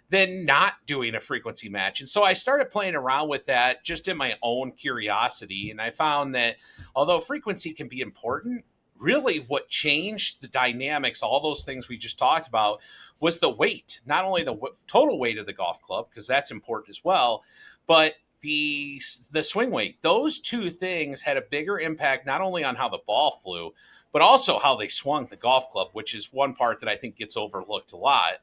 Than not doing a frequency match. And so I started playing around with that just in my own curiosity. And I found that although frequency can be important, really what changed the dynamics, all those things we just talked about, was the weight, not only the total weight of the golf club, because that's important as well, but the swing weight. Those two things had a bigger impact, not only on how the ball flew, but also how they swung the golf club, which is one part that I think gets overlooked a lot.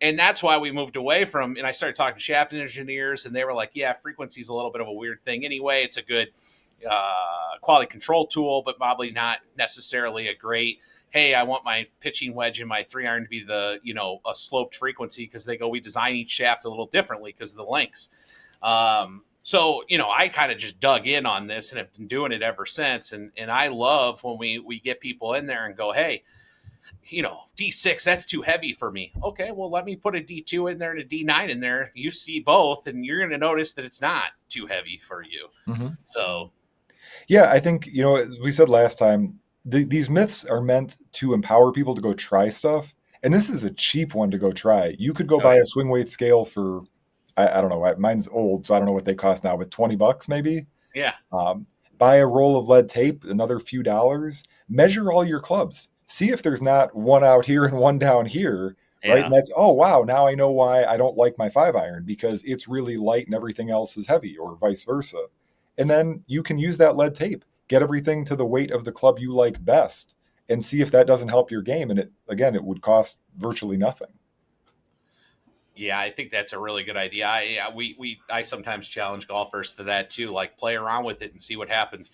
And that's why we moved away from, and I started talking to shaft engineers, and they were like, yeah, frequency is a little bit of a weird thing anyway. It's a good quality control tool, but probably not necessarily a great, hey, I want my pitching wedge and my 3-iron to be a sloped frequency, because we design each shaft a little differently because of the lengths. So, I kind of just dug in on this and have been doing it ever since. And I love when we get people in there and go, hey, D6, that's too heavy for me. Okay, well, let me put a D2 in there and a D9 in there. You see both, and you're going to notice that it's not too heavy for you. Mm-hmm. So, yeah, I think, we said last time, these myths are meant to empower people to go try stuff. And this is a cheap one to go try. You could go buy a swing weight scale for, I don't know, mine's old, so I don't know what they cost now, but $20 maybe. Yeah. Buy a roll of lead tape, another few dollars, measure all your clubs. See if there's not one out here and one down here, right? Yeah. And that's, oh, wow, now I know why I don't like my 5-iron, because it's really light and everything else is heavy, or vice versa. And then you can use that lead tape, get everything to the weight of the club you like best, and see if that doesn't help your game. And it would cost virtually nothing. Yeah, I think that's a really good idea. I sometimes challenge golfers to that too, like play around with it and see what happens.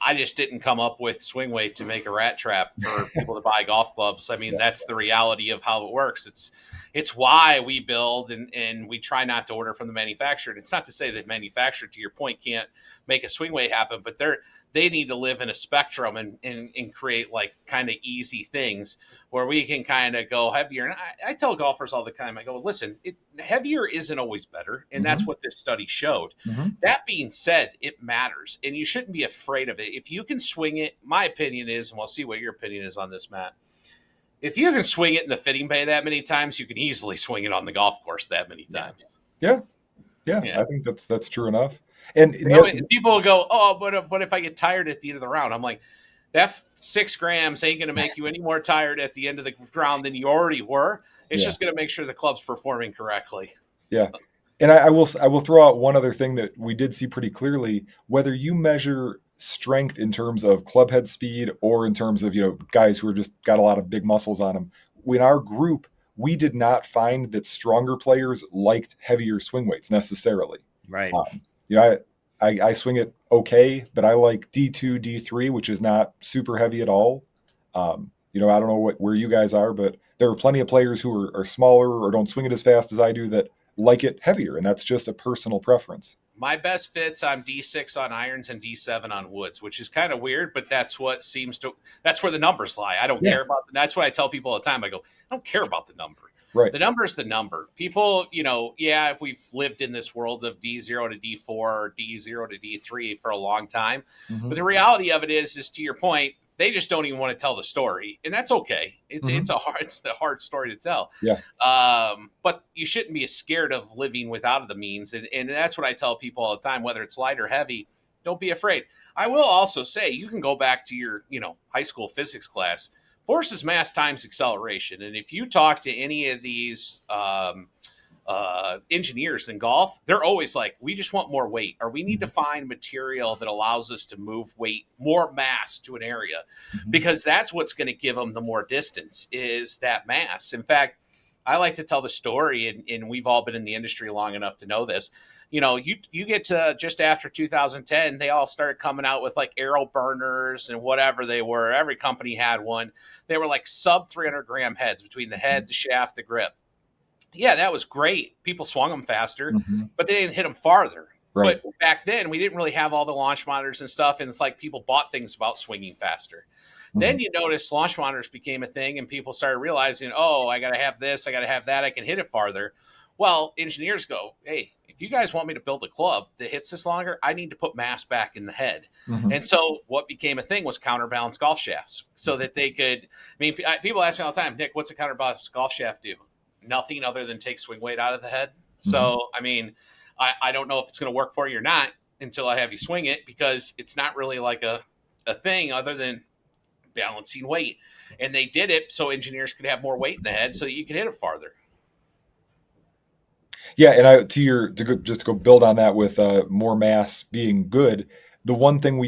I just didn't come up with Swingweight to make a rat trap for people to buy golf clubs. I mean, that's the reality of how it works. It's why we build and we try not to order from the manufacturer. And it's not to say that manufacturer, to your point, can't make a Swingweight happen, but they need to live in a spectrum and create like kind of easy things where we can kind of go heavier. And I tell golfers all the time, I go, listen, heavier isn't always better. And that's what this study showed. Mm-hmm. That being said, it matters and you shouldn't be afraid of it. If you can swing it, my opinion is, and we'll see what your opinion is on this, Matt. If you can swing it in the fitting bay that many times, you can easily swing it on the golf course that many times. Yeah. I think that's true enough. And people will go, oh, but if I get tired at the end of the round, I'm like, that 6 grams ain't going to make you any more tired at the end of the round than you already were. It's just going to make sure the club's performing correctly. Yeah. So. And I will throw out one other thing that we did see pretty clearly. Whether you measure strength in terms of club head speed or in terms of, guys who are just got a lot of big muscles on them. In our group, we did not find that stronger players liked heavier swing weights necessarily. Right. I swing it okay, but I like D2, D3, which is not super heavy at all. I don't know where you guys are, but there are plenty of players who are smaller or don't swing it as fast as I do that like it heavier, and that's just a personal preference. My best fits, I'm D6 on irons and D7 on woods, which is kind of weird, but that's where the numbers lie. I don't care about that's what I tell people all the time. I go, I don't care about the number. Right. The number is the number. People, if we've lived in this world of D0 to D4 or D0 to D3 for a long time, but the reality of it is to your point, they just don't even want to tell the story, and that's okay. It's a hard story to tell. Yeah. But you shouldn't be scared of living without the means, and that's what I tell people all the time. Whether it's light or heavy, don't be afraid. I will also say you can go back to your high school physics class. Force is mass times acceleration, and if you talk to any of these engineers in golf, they're always like, we just want more weight, or we need to find material that allows us to move weight, more mass to an area, because that's what's going to give them the more distance is that mass. In fact, I like to tell the story, and we've all been in the industry long enough to know this. You get to just after 2010, they all started coming out with like aero burners and whatever they were. Every company had one. They were like sub 300 gram heads between the head, the shaft, the grip. Yeah, that was great. People swung them faster, but they didn't hit them farther. Right. But back then, we didn't really have all the launch monitors and stuff, and it's like people bought things about swinging faster. Then you notice launch monitors became a thing, and people started realizing, oh, I got to have this, I got to have that, I can hit it farther. Well, engineers go, hey, if you guys want me to build a club that hits this longer, I need to put mass back in the head. And so what became a thing was counterbalance golf shafts, so that they could, people ask me all the time, Nick, what's a counterbalance golf shaft do? Nothing other than take swing weight out of the head. So, I don't know if it's going to work for you or not until I have you swing it, because it's not really like a thing other than balancing weight. And they did it so engineers could have more weight in the head so that you can hit it farther. Yeah, and to go build on that with more mass being good. The one thing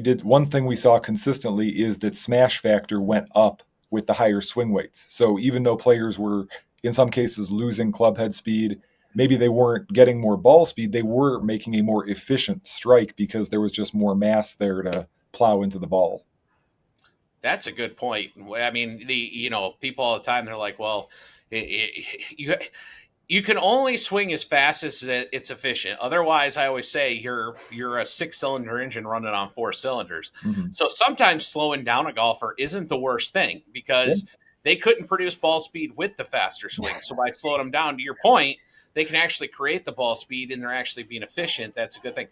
we saw consistently is that smash factor went up with the higher swing weights. So even though players were in some cases losing club head speed, maybe they weren't getting more ball speed, they were making a more efficient strike because there was just more mass there to plow into the ball. That's a good point. I mean, people all the time, they're like, well, you can only swing as fast as it's efficient. Otherwise, I always say you're a 6-cylinder engine running on 4 cylinders. So sometimes slowing down a golfer isn't the worst thing, because they couldn't produce ball speed with the faster swing. So by slowing them down, to your point, they can actually create the ball speed, and they're actually being efficient. That's a good thing.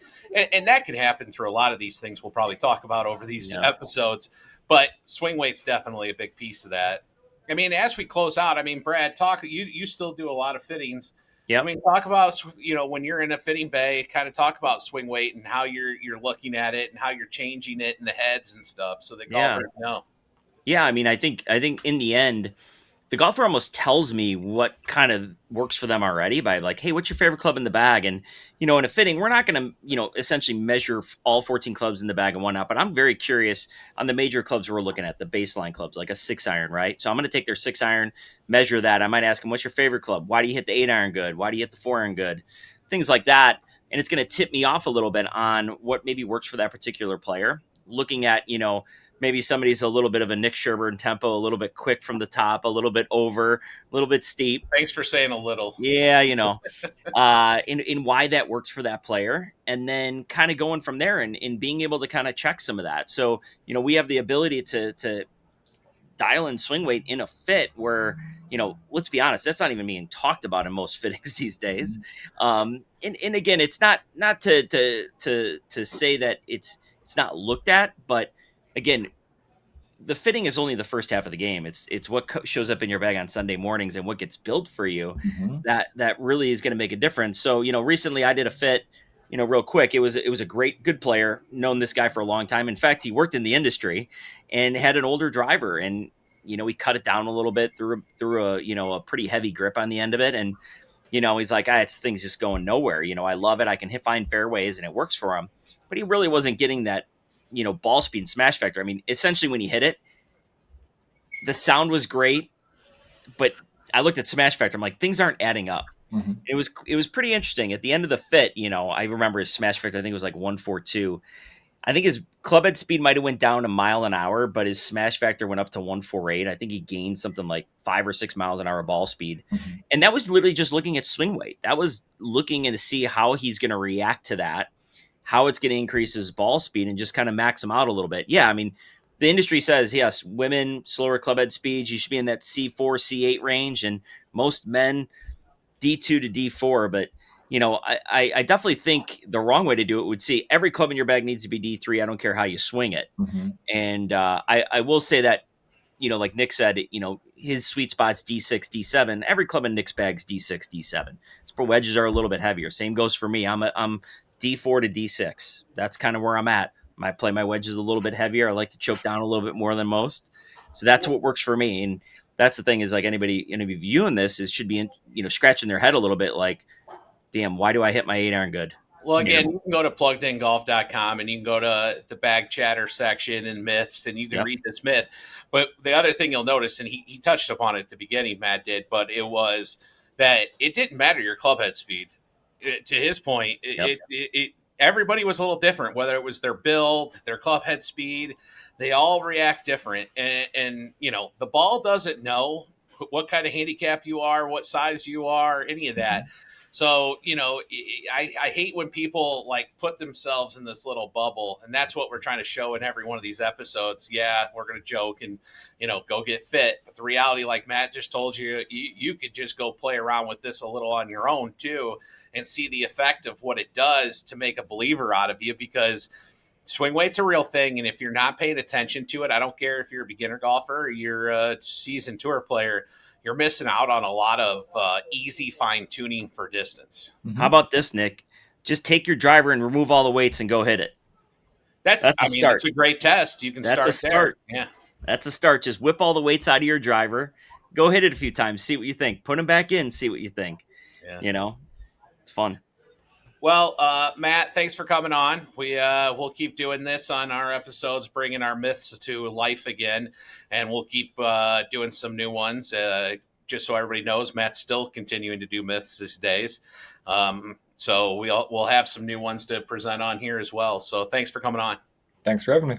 And that can happen through a lot of these things we'll probably talk about over these episodes. But swing weight's definitely a big piece of that. As we close out, Brad, you still do a lot of fittings. Yeah. Talk about, when you're in a fitting bay, kind of talk about swing weight and how you're looking at it and how you're changing it in the heads and stuff, so that golfers know. Yeah. I think in the end, the golfer almost tells me what kind of works for them already by like, hey, what's your favorite club in the bag? And, in a fitting, we're not going to, essentially measure all 14 clubs in the bag and whatnot, but I'm very curious on the major clubs we're looking at, the baseline clubs, like a 6-iron, right? So I'm going to take their 6-iron, measure that. I might ask them, what's your favorite club? Why do you hit the 8-iron good? Why do you hit the 4-iron good? Things like that. And it's going to tip me off a little bit on what maybe works for that particular player. Looking at, maybe somebody's a little bit of a Nick Sherburne tempo, a little bit quick from the top, a little bit over, a little bit steep. Thanks for saying a little. Yeah, in why that works for that player, and then kind of going from there and being able to kind of check some of that. So, we have the ability to dial in swing weight in a fit where, let's be honest, that's not even being talked about in most fittings these days. And again, it's not to say that it's not looked at, but again, the fitting is only the first half of the game. It's what shows up in your bag on Sunday mornings and what gets built for you that really is going to make a difference. So, recently I did a fit, real quick. It was a good player, known this guy for a long time. In fact, he worked in the industry and had an older driver, and, he cut it down a little bit through a pretty heavy grip on the end of it. And, he's like, it's things just going nowhere. I love it. I can find fairways and it works for him, but he really wasn't getting that ball speed and smash factor. I mean, essentially when he hit it, the sound was great, but I looked at smash factor. I'm like, things aren't adding up. Mm-hmm. It was pretty interesting. At the end of the fit, I remember his smash factor, I think it was like 142. I think his club head speed might have went down a mile an hour, but his smash factor went up to 148. I think he gained something like 5 or 6 miles an hour ball speed. Mm-hmm. And that was literally just looking at swing weight. That was looking to see how he's going to react to that, how it's going to increase his ball speed and just kind of max him out a little bit. Yeah, I mean, the industry says, yes, women, slower club head speeds, you should be in that C4, C8 range, and most men D2 to D4. But, I definitely think the wrong way to do it would see every club in your bag needs to be D3. I don't care how you swing it. Mm-hmm. And I will say that, like Nick said, his sweet spot's D6, D7. Every club in Nick's bag's D6, D7. Spur wedges are a little bit heavier. Same goes for me. I'm D4 to D6. That's kind of where I'm at. I play my wedges a little bit heavier. I like to choke down a little bit more than most. So that's what works for me. And that's the thing is, like, anybody viewing this should be, scratching their head a little bit like, damn, why do I hit my 8-iron good? Well, again, you can go to pluggedingolf.com and you can go to the bag chatter section and myths, and you can read this myth. But the other thing you'll notice, and he touched upon it at the beginning, Matt did, but it was that it didn't matter your club head speed. To his point, everybody was a little different, whether it was their build, their club head speed. They all react different. And the ball doesn't know what kind of handicap you are, what size you are, any of that. So, I hate when people like put themselves in this little bubble, and that's what we're trying to show in every one of these episodes. Yeah, we're going to joke and, go get fit. But the reality, like Matt just told you, you could just go play around with this a little on your own too and see the effect of what it does to make a believer out of you, because swing weight's a real thing. And if you're not paying attention to it, I don't care if you're a beginner golfer or you're a seasoned tour player, you're missing out on a lot of easy fine tuning for distance. Mm-hmm. How about this, Nick? Just take your driver and remove all the weights and go hit it. That's a great test. You can start there. Yeah. That's a start. Just whip all the weights out of your driver, go hit it a few times, see what you think. Put them back in, see what you think. Yeah. It's fun. Well, Matt, thanks for coming on. We'll keep doing this on our episodes, bringing our myths to life again, and we'll keep doing some new ones. Just so everybody knows, Matt's still continuing to do myths these days. So we'll have some new ones to present on here as well. So thanks for coming on. Thanks for having me.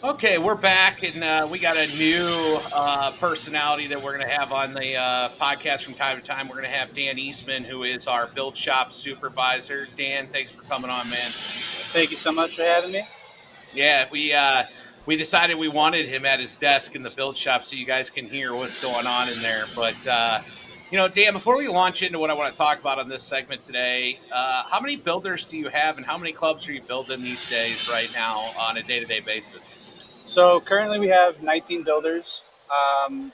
Okay, we're back, and we got a new personality that we're going to have on the podcast from time to time. We're going to have Dan Eastman, who is our build shop supervisor. Dan, thanks for coming on, man. Thank you so much for having me. Yeah, we decided we wanted him at his desk in the build shop so you guys can hear what's going on in there. But, Dan, before we launch into what I want to talk about on this segment today, how many builders do you have and how many clubs are you building these days right now on a day-to-day basis? So currently we have 19 builders.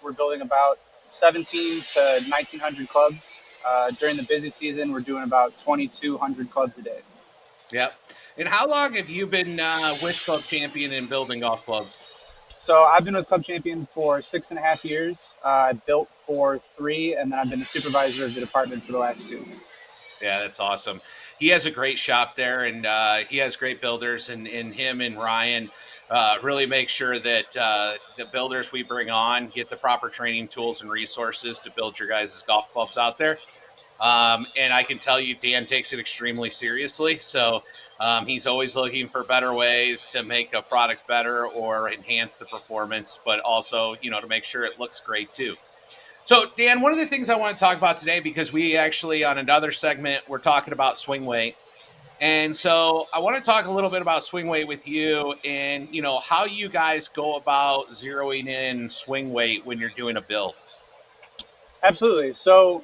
We're building about 17 to 1,900 clubs. During the busy season, we're doing about 2,200 clubs a day. Yep. And how long have you been with Club Champion and building golf clubs? So I've been with Club Champion for 6.5 years. I built for 3, and then I've been the supervisor of the department for the last 2. Yeah, that's awesome. He has a great shop there, and he has great builders, and him and Ryan really make sure that the builders we bring on get the proper training tools and resources to build your guys' golf clubs out there. And I can tell you, Dan takes it extremely seriously. So he's always looking for better ways to make a product better or enhance the performance, but also, to make sure it looks great too. So, Dan, one of the things I want to talk about today, because we actually, on another segment, we're talking about swing weight. And so I want to talk a little bit about swing weight with you and, how you guys go about zeroing in swing weight when you're doing a build. Absolutely. So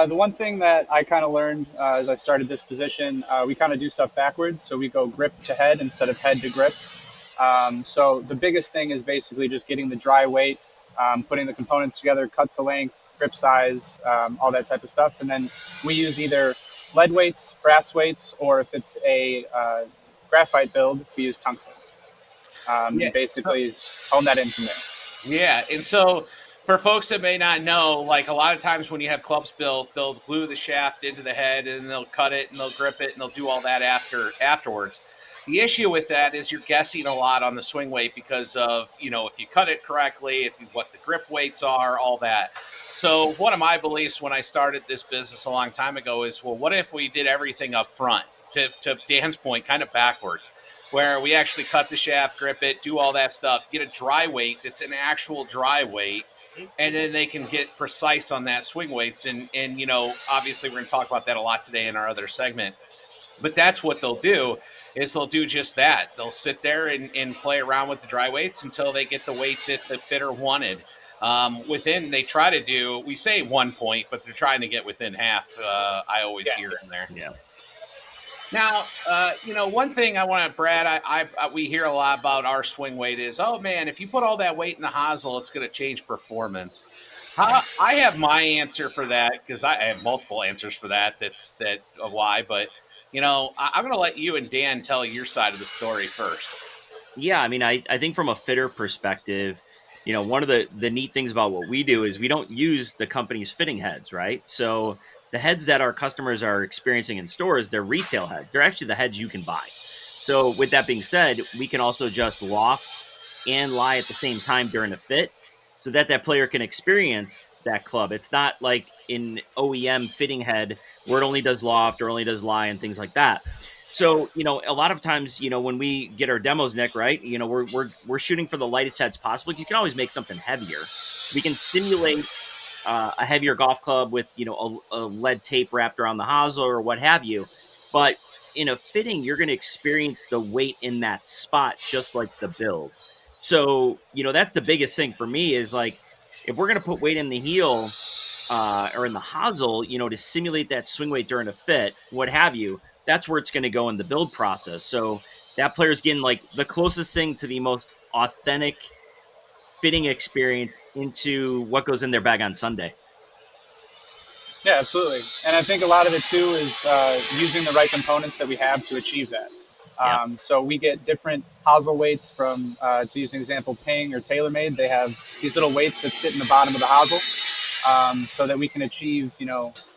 the one thing that I kind of learned as I started this position, we kind of do stuff backwards. So we go grip to head instead of head to grip. So the biggest thing is basically just getting the dry weight, putting the components together, cut to length, grip size, all that type of stuff. And then we use either lead weights, brass weights, or if it's a graphite build, we use tungsten. Basically hone that in from there. Yeah. And so For folks that may not know, like a lot of times when you have clubs built, they'll glue the shaft into the head and they'll cut it and they'll grip it and they'll do all that afterwards. The issue with that is you're guessing a lot on the swing weight because of, if you cut it correctly, what the grip weights are, all that. So one of my beliefs when I started this business a long time ago is, well, what if we did everything up front? To Dan's point, kind of backwards, where we actually cut the shaft, grip it, do all that stuff, get a dry weight that's an actual dry weight, and then they can get precise on that swing weights. And obviously we're going to talk about that a lot today in our other segment. But that's what they'll do, is they'll do just that. They'll sit there and play around with the dry weights until they get the weight that the fitter wanted. They try to do, we say 1 point, but they're trying to get within half. I always hear in there. Yeah. Now, one thing I want to, Brad, we hear a lot about our swing weight is, oh man, if you put all that weight in the hosel, it's going to change performance. I have my answer for that, because I have multiple answers for that. That's why, but I'm going to let you and Dan tell your side of the story first. Yeah, I mean, I think from a fitter perspective, one of the neat things about what we do is we don't use the company's fitting heads, right? So the heads that our customers are experiencing in stores, they're retail heads. They're actually the heads you can buy. So with that being said, we can also just loft and lie at the same time during a fit so that player can experience that club. It's not like in OEM fitting head where it only does loft or only does lie and things like that. So, a lot of times, when we get our demos, Nick, right, we're shooting for the lightest heads possible. You can always make something heavier. We can simulate a heavier golf club with, a lead tape wrapped around the hosel or what have you. But in a fitting, you're going to experience the weight in that spot, just like the build. So, that's the biggest thing for me is like, if we're going to put weight in the heel or in the hosel, to simulate that swing weight during a fit, what have you, that's where it's going to go in the build process. So that player's getting like the closest thing to the most authentic fitting experience into what goes in their bag on Sunday. Yeah, absolutely. And I think a lot of it too is using the right components that we have to achieve that. So we get different hosel weights from, to use an example, Ping or TaylorMade. They have these little weights that sit in the bottom of the hosel so that we can achieve,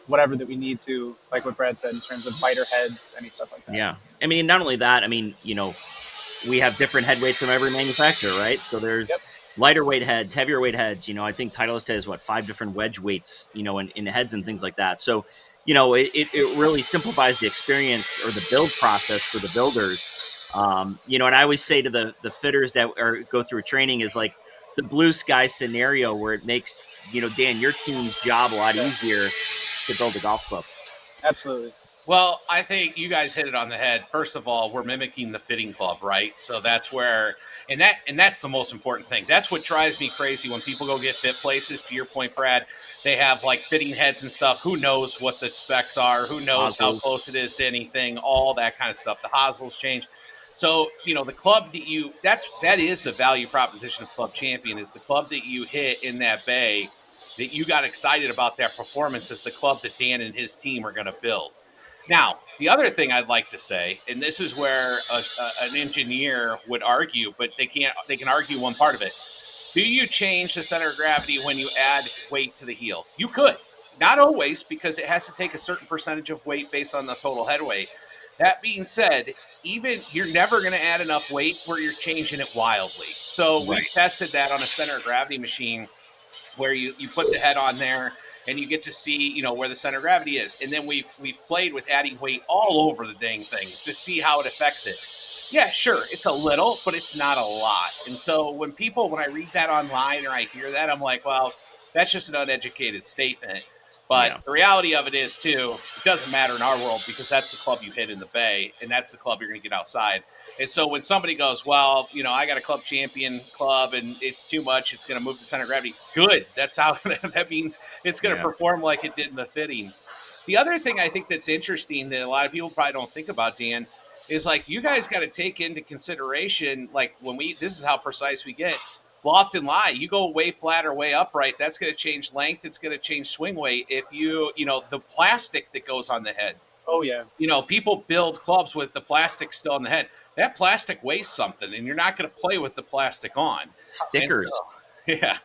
whatever that we need to, like what Brad said, in terms of lighter heads, any stuff like that. Yeah. I mean, not only that, we have different head weights from every manufacturer, right? So there's lighter weight heads, heavier weight heads. I think Titleist has 5 different wedge weights, in heads and things like that. So, it really simplifies the experience or the build process for the builders. And I always say to the fitters that go through a training is like the blue sky scenario where it makes, Dan, your team's job a lot easier to build a golf club. Absolutely. Well, I think you guys hit it on the head. First of all, we're mimicking the fitting club, right? So that's where, and that's the most important thing. That's what drives me crazy when people go get fit places. To your point, Brad, they have like fitting heads and stuff. Who knows what the specs are? Who knows how close it is to anything? All that kind of stuff. The hosels change. So, the club that is the value proposition of Club Champion, is the club that you hit in that bay that you got excited about that performance is the club that Dan and his team are going to build. Now, the other thing I'd like to say, and this is where an engineer would argue, but they can argue one part of it. Do you change the center of gravity when you add weight to the heel? You could. Not always, because it has to take a certain percentage of weight based on the total head weight. That being said, you're never going to add enough weight where you're changing it wildly. So we tested that on a center of gravity machine where you put the head on there and you get to see, where the center of gravity is. And then we've played with adding weight all over the dang thing to see how it affects it. Yeah, sure, it's a little, but it's not a lot. And so when I read that online or I hear that, I'm like, well, that's just an uneducated statement. But the reality of it is, too, it doesn't matter in our world because that's the club you hit in the bay, and that's the club you're going to get outside. And so when somebody goes, well, I got a Club Champion club, and it's too much, it's going to move the center of gravity. Good. That's how that means it's going to perform like it did in the fitting. The other thing I think that's interesting that a lot of people probably don't think about, Dan, is like you guys got to take into consideration, like this is how precise we get. Loft and lie, you go way flat or way upright, that's going to change length. It's going to change swing weight. If the plastic that goes on the head. Oh, yeah. People build clubs with the plastic still on the head. That plastic weighs something, and you're not going to play with the plastic on. Stickers. Yeah.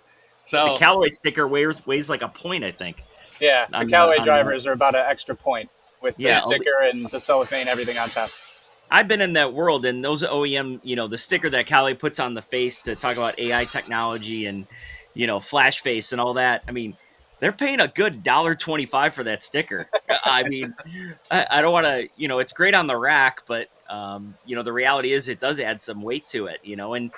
The So Callaway sticker weighs like a point, I think. Yeah, the Callaway drivers are about an extra point with the Yeah, sticker and the cellophane, everything on top. I've been in that world, and those OEM, the sticker that Cali puts on the face to talk about AI technology and, flash face and all that. I mean, they're paying a good $1.25 for that sticker. I mean, I don't want to, it's great on the rack, but, the reality is it does add some weight to it, and,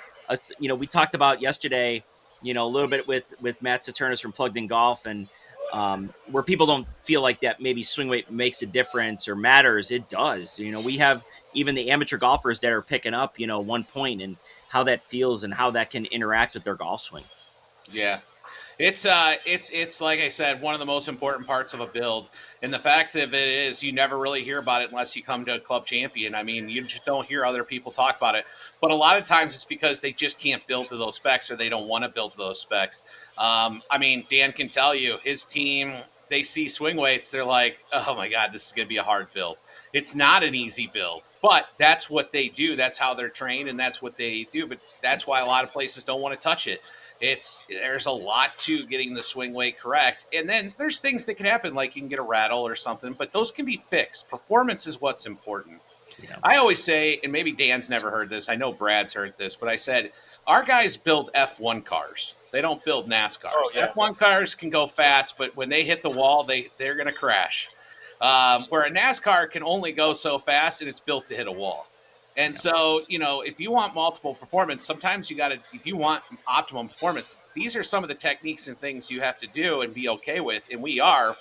we talked about yesterday, a little bit with Matt Saturnus from Plugged In Golf, and where people don't feel like that maybe swing weight makes a difference or matters. It does. We have even the amateur golfers that are picking up, 1 point, and how that feels and how that can interact with their golf swing. yeah. It's like I said, one of the most important parts of a build. And the fact of it is you never really hear about it unless you come to a club champion. I mean, you just don't hear other people talk about it. But a lot of times it's because they just can't build to those specs, or they don't want to build to those specs. I mean, Dan can tell you, his team, they see swing weights, they're like, oh my God, this is going to be a hard build. It's not an easy build, but that's what they do. That's how they're trained, and that's what they do. But that's why a lot of places don't want to touch it. There's a lot to getting the swing weight correct. And then there's things that can happen, like you can get a rattle or something, but those can be fixed. Performance is what's important. Yeah. I always say, and maybe Dan's never heard this, I know Brad's heard this, but I said, our guys build F1 cars. They don't build NASCARs. Oh, yeah. F1 cars can go fast, but when they hit the wall, they're going to crash. Where a NASCAR can only go so fast, and it's built to hit a wall. And so, if you want multiple performance, sometimes if you want optimum performance, these are some of the techniques and things you have to do and be okay with. And we are.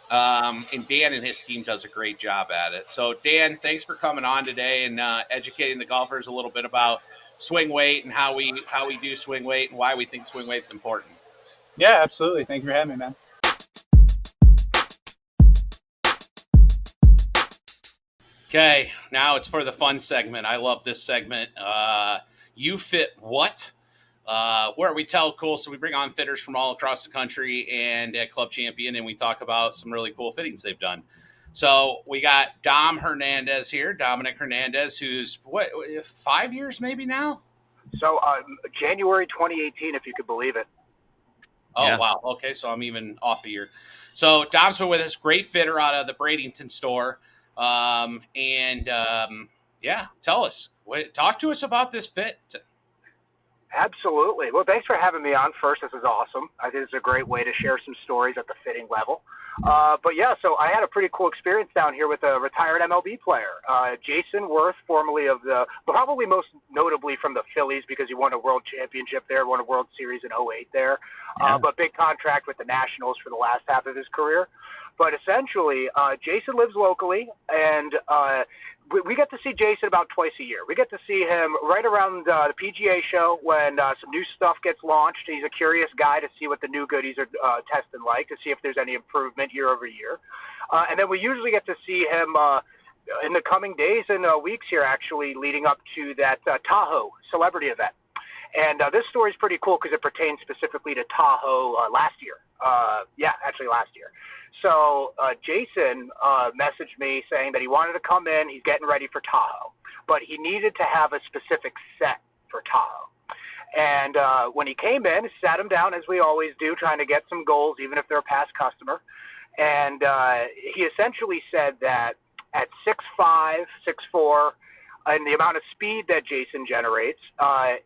And Dan and his team does a great job at it. So, Dan, thanks for coming on today and educating the golfers a little bit about swing weight and how we do swing weight and why we think swing weight's important. Yeah, absolutely. Thank you for having me, man. Okay, now it's for the fun segment. I love this segment. You Fit What? Where we tell so we bring on fitters from all across the country and at Club Champion, and we talk about some really cool fittings they've done. So we got Dominic Hernandez, who's 5 years maybe now? So January 2018, if you could believe it. Oh, yeah. Wow. Okay, so I'm even off a year. So Dom's been with us, great fitter out of the Bradenton store. Tell us, talk to us about this fit. Absolutely. Well, thanks for having me on first. This is awesome. I think it's a great way to share some stories at the fitting level. So I had a pretty cool experience down here with a retired MLB player, Jason Worth, formerly probably most notably from the Phillies, because he won a world championship there, won a World Series in 2008 there, but big contract with the Nationals for the last half of his career. But essentially, Jason lives locally, and we get to see Jason about twice a year. We get to see him right around the PGA show when some new stuff gets launched. He's a curious guy to see what the new goodies are testing like, to see if there's any improvement year over year. And then we usually get to see him in the coming days and weeks here, actually, leading up to that Tahoe celebrity event. And this story is pretty cool because it pertains specifically to Tahoe last year. Last year. So Jason messaged me saying that he wanted to come in. He's getting ready for Tahoe, but he needed to have a specific set for Tahoe. And when he came in, sat him down as we always do, trying to get some goals, even if they're a past customer. And he essentially said that at 6'5", 6'4", and the amount of speed that Jason generates,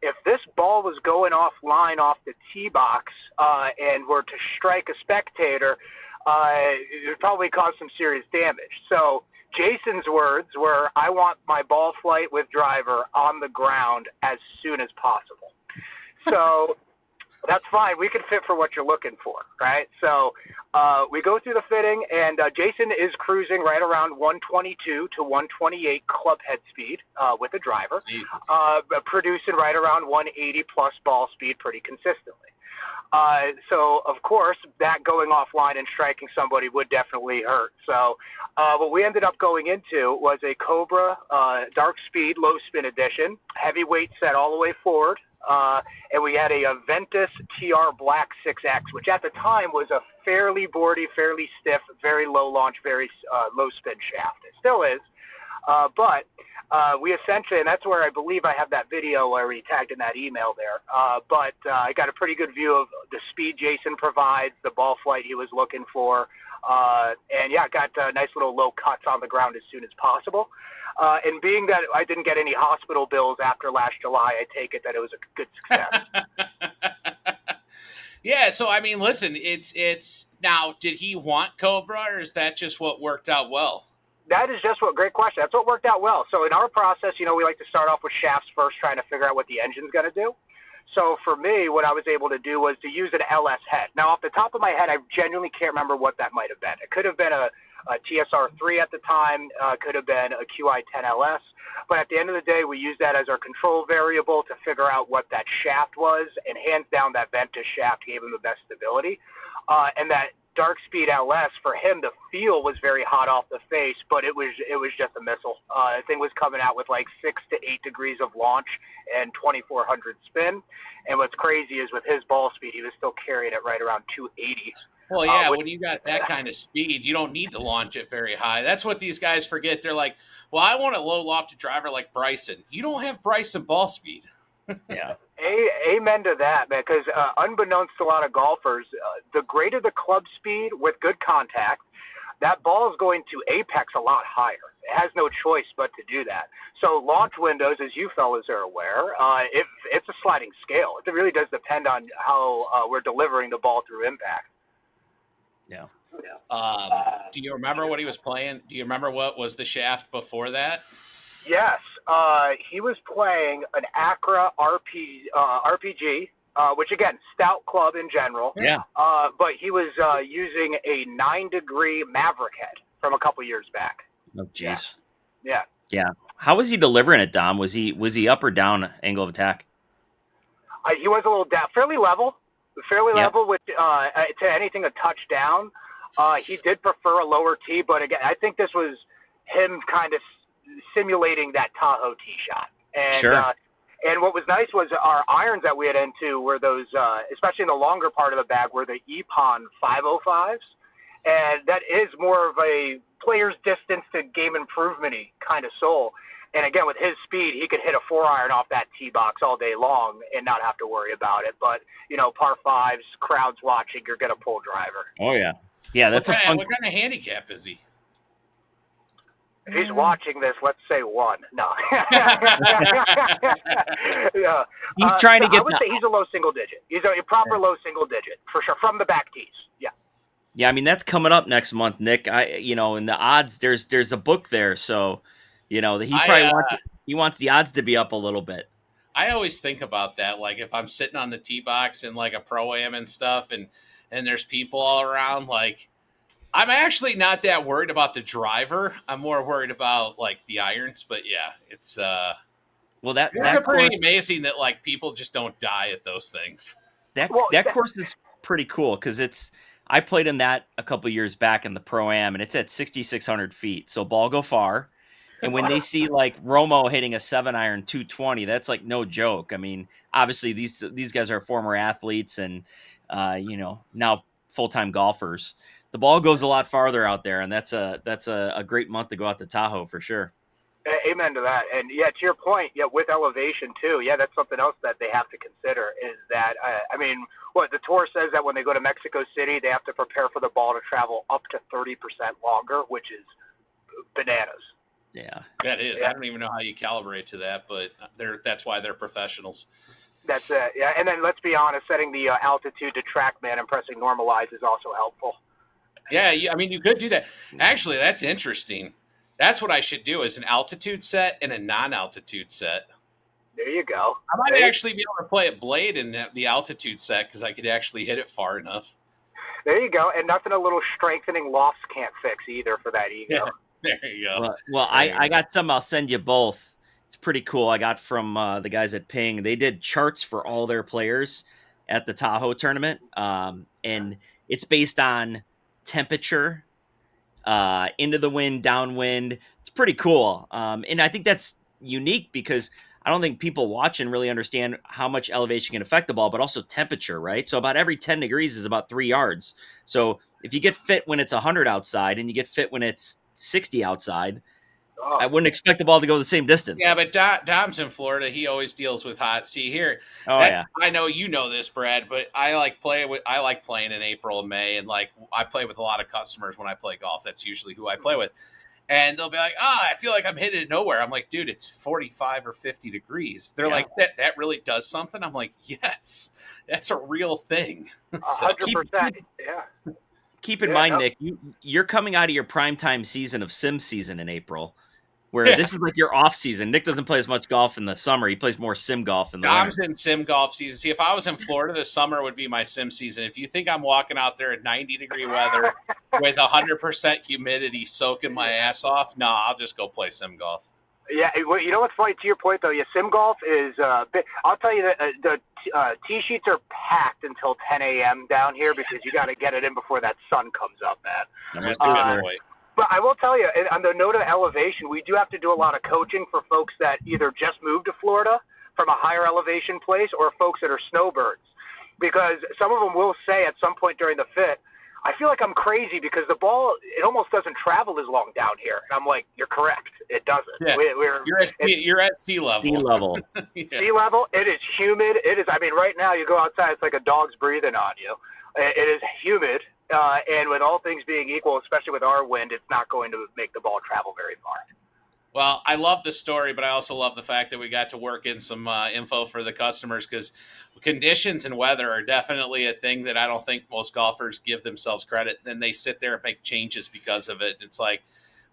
if this ball was going offline off the tee box and were to strike a spectator, it would probably cause some serious damage. So Jason's words were, I want my ball flight with driver on the ground as soon as possible. So that's fine. We can fit for what you're looking for, right? So we go through the fitting, and Jason is cruising right around 122 to 128 club head speed with a driver, producing right around 180 plus ball speed pretty consistently. So, of course, that going offline and striking somebody would definitely hurt. So what we ended up going into was a Cobra dark speed, low spin edition, heavyweight set all the way forward. And we had a Ventus TR Black 6X, which at the time was a fairly boardy, fairly stiff, very low launch, very low spin shaft. It still is. But we essentially, and that's where I believe I have that video where we tagged in that email there. But I got a pretty good view of the speed Jason provides, the ball flight he was looking for. And yeah, got nice little low cuts on the ground as soon as possible. And being that I didn't get any hospital bills after last July, I take it that it was a good success. Yeah, so I mean, listen, it's now. Did he want Cobra, or is that just what worked out well? That is just great question. That's what worked out well. So in our process, we like to start off with shafts first, trying to figure out what the engine's going to do. So for me, what I was able to do was to use an LS head. Now, off the top of my head, I genuinely can't remember what that might have been. It could have been a TSR3 at the time, could have been a QI10LS. But at the end of the day, we used that as our control variable to figure out what that shaft was, and hands down, that Ventus shaft gave him the best stability. And that Dark Speed LS, for him, the feel was very hot off the face, but it was just a missile. The thing was coming out with like 6 to 8 degrees of launch and 2,400 spin. And what's crazy is with his ball speed, he was still carrying it right around 280. Well, yeah, when you got that kind of speed, you don't need to launch it very high. That's what these guys forget. They're like, well, I want a low lofted driver like Bryson. You don't have Bryson ball speed. Yeah. Amen to that, man, because unbeknownst to a lot of golfers, the greater the club speed with good contact, that ball is going to apex a lot higher. It has no choice but to do that. So launch windows, as you fellas are aware, it's a sliding scale. It really does depend on how we're delivering the ball through impact. Yeah. Do you remember what he was playing? Do you remember what was the shaft before that? Yes. He was playing an Acra RPG, which, again, stout club in general. Yeah. But he was using a 9-degree Maverick head from a couple years back. Oh, jeez. Yeah. Yeah. How was he delivering it, Dom? Was he up or down angle of attack? He was a little down, fairly level with to anything a touchdown. He did prefer a lower tee, but again, I think this was him kind of simulating that Tahoe tee shot. And, sure. And what was nice was our irons that we had into were those, especially in the longer part of the bag, were the Epon 505s. And that is more of a player's distance to game improvement-y kind of soul. And again, with his speed, he could hit a 4-iron off that tee box all day long and not have to worry about it. But, par fives, crowds watching, you're going to pull driver. Oh, yeah. Yeah, that's what kind of handicap is he? If he's watching this, let's say 1. No. Yeah. He's trying to get. I would say he's a low single digit. He's a proper low single digit for sure from the back tees. Yeah. Yeah, I mean that's coming up next month, Nick. In the odds, there's a book there, so he probably wants the odds to be up a little bit. I always think about that, like if I'm sitting on the tee box in like a pro-am and stuff, and there's people all around, like. I'm actually not that worried about the driver. I'm more worried about like the irons, but yeah, it's that's pretty amazing that like people just don't die at those things. That course is pretty cool because I played in that a couple years back in the Pro-Am, and it's at 6,600 feet, so ball go far. And when they see like Romo hitting a 7-iron 220, that's like no joke. I mean, obviously these guys are former athletes and now full-time golfers. The ball goes a lot farther out there, and that's a great month to go out to Tahoe for sure. Amen to that. And yeah, to your point, yeah, with elevation too, yeah, that's something else that they have to consider is that, what the tour says that when they go to Mexico City, they have to prepare for the ball to travel up to 30% longer, which is bananas. Yeah, that is. Yeah. I don't even know how you calibrate to that, but that's why they're professionals. That's it. Yeah. And then let's be honest, setting the altitude to TrackMan and pressing normalize is also helpful. Yeah, I mean, you could do that. Actually, that's interesting. That's what I should do is an altitude set and a non-altitude set. There you go. I might actually be able to play a blade in the altitude set because I could actually hit it far enough. There you go. And nothing a little strengthening lofts can't fix either for that ego. Yeah, there you go. Well, I got some. I'll send you both. It's pretty cool. I got from the guys at Ping. They did charts for all their players at the Tahoe tournament. And it's based on temperature, into the wind, downwind. It's pretty cool. And I think that's unique because I don't think people watching really understand how much elevation can affect the ball, but also temperature, right? So about every 10 degrees is about 3 yards. So if you get fit when it's 100 outside and you get fit when it's 60 outside, I wouldn't expect the ball to go the same distance. Yeah, but Dom's in Florida. He always deals with hot. See here, I know you know this, Brad, but I like playing in April and May, and like I play with a lot of customers when I play golf. That's usually who I play with, and they'll be like, I feel like I'm hitting it nowhere. I'm like, dude, it's 45 or 50 degrees. They're like, that really does something. I'm like, yes, that's a real thing. 100%. Yeah. Keep in mind, Nick, you're coming out of your primetime season of sim season in April, where this is like your off season. Nick doesn't play as much golf in the summer. He plays more sim golf in the Dom's winter. in sim golf season. See, if I was in Florida, the summer would be my sim season. If you think I'm walking out there in 90-degree weather with 100% humidity soaking my ass off, I'll just go play sim golf. Yeah, well, you know what's funny, to your point, though? Yeah, sim golf is I'll tell you that the tee sheets are packed until 10 a.m. down here because you got to get it in before that sun comes up, man. That's a good point. But I will tell you, on the note of elevation, we do have to do a lot of coaching for folks that either just moved to Florida from a higher elevation place or folks that are snowbirds. Because some of them will say at some point during the fit, I feel like I'm crazy because the ball, it almost doesn't travel as long down here. And I'm like, you're correct. It doesn't. Yeah. You're at sea level. Sea level. Sea level. It is humid. It is. I mean, right now you go outside, it's like a dog's breathing on you. It is humid. And with all things being equal, especially with our wind, it's not going to make the ball travel very far. Well, I love the story, but I also love the fact that we got to work in some info for the customers because conditions and weather are definitely a thing that I don't think most golfers give themselves credit. Then they sit there and make changes because of it. It's like,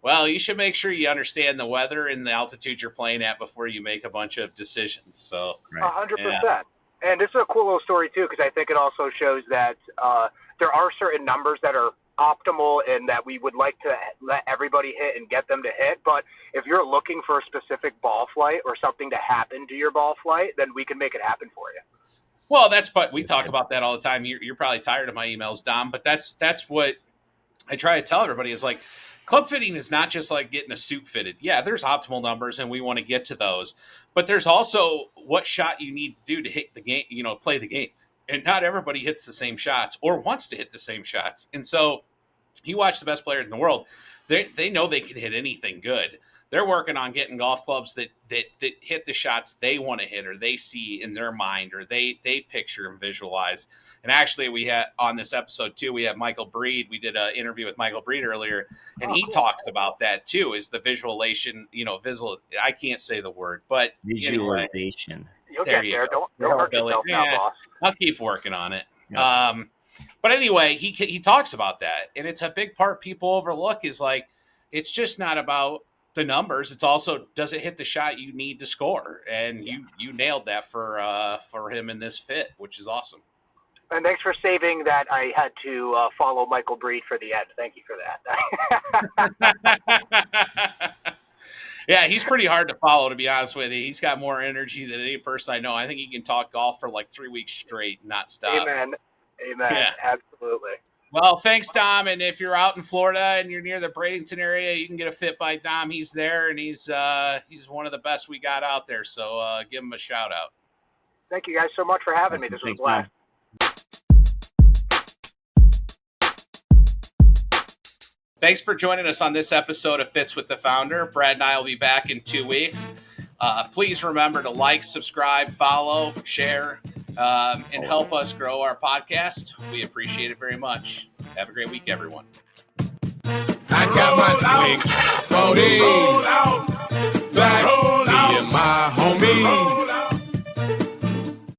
well, you should make sure you understand the weather and the altitude you're playing at before you make a bunch of decisions. So 100%. And this is a cool little story, too, because I think it also shows that there are certain numbers that are optimal and that we would like to let everybody hit and get them to hit. But if you're looking for a specific ball flight or something to happen to your ball flight, then we can make it happen for you. Well, we talk about that all the time. You're probably tired of my emails, Dom, but that's what I try to tell everybody is like club fitting is not just like getting a suit fitted. Yeah, there's optimal numbers and we want to get to those, but there's also what shot you need to do to hit the game, play the game. And not everybody hits the same shots or wants to hit the same shots. And so you watch the best players in the world, they know they can hit anything good. They're working on getting golf clubs that hit the shots they want to hit or they see in their mind or they picture and visualize. And actually we had on this episode too, we have Michael Breed. We did an interview with Michael Breed earlier and he talks about that too, is the visualization, I can't say the word, but visualization. Anyway, you'll get there. Don't hurt yourself now, boss. I'll keep working on it. Yeah. But anyway, he talks about that. And it's a big part people overlook is like, it's just not about the numbers. It's also, does it hit the shot you need to score? And you nailed that for him in this fit, which is awesome. And thanks for saving that. I had to follow Michael Breed for the end. Thank you for that. Yeah, he's pretty hard to follow, to be honest with you. He's got more energy than any person I know. I think he can talk golf for like 3 weeks straight and not stop. Amen. Yeah. Absolutely. Well, thanks, Dom. And if you're out in Florida and you're near the Bradenton area, you can get a fit by Dom. He's there, and he's one of the best we got out there. So give him a shout out. Thank you guys so much for having me. This was a blast. Thanks for joining us on this episode of Fits with the Founder. Brad and I will be back in 2 weeks. Please remember to like, subscribe, follow, share, and help us grow our podcast. We appreciate it very much. Have a great week, everyone. I got my swing. 40.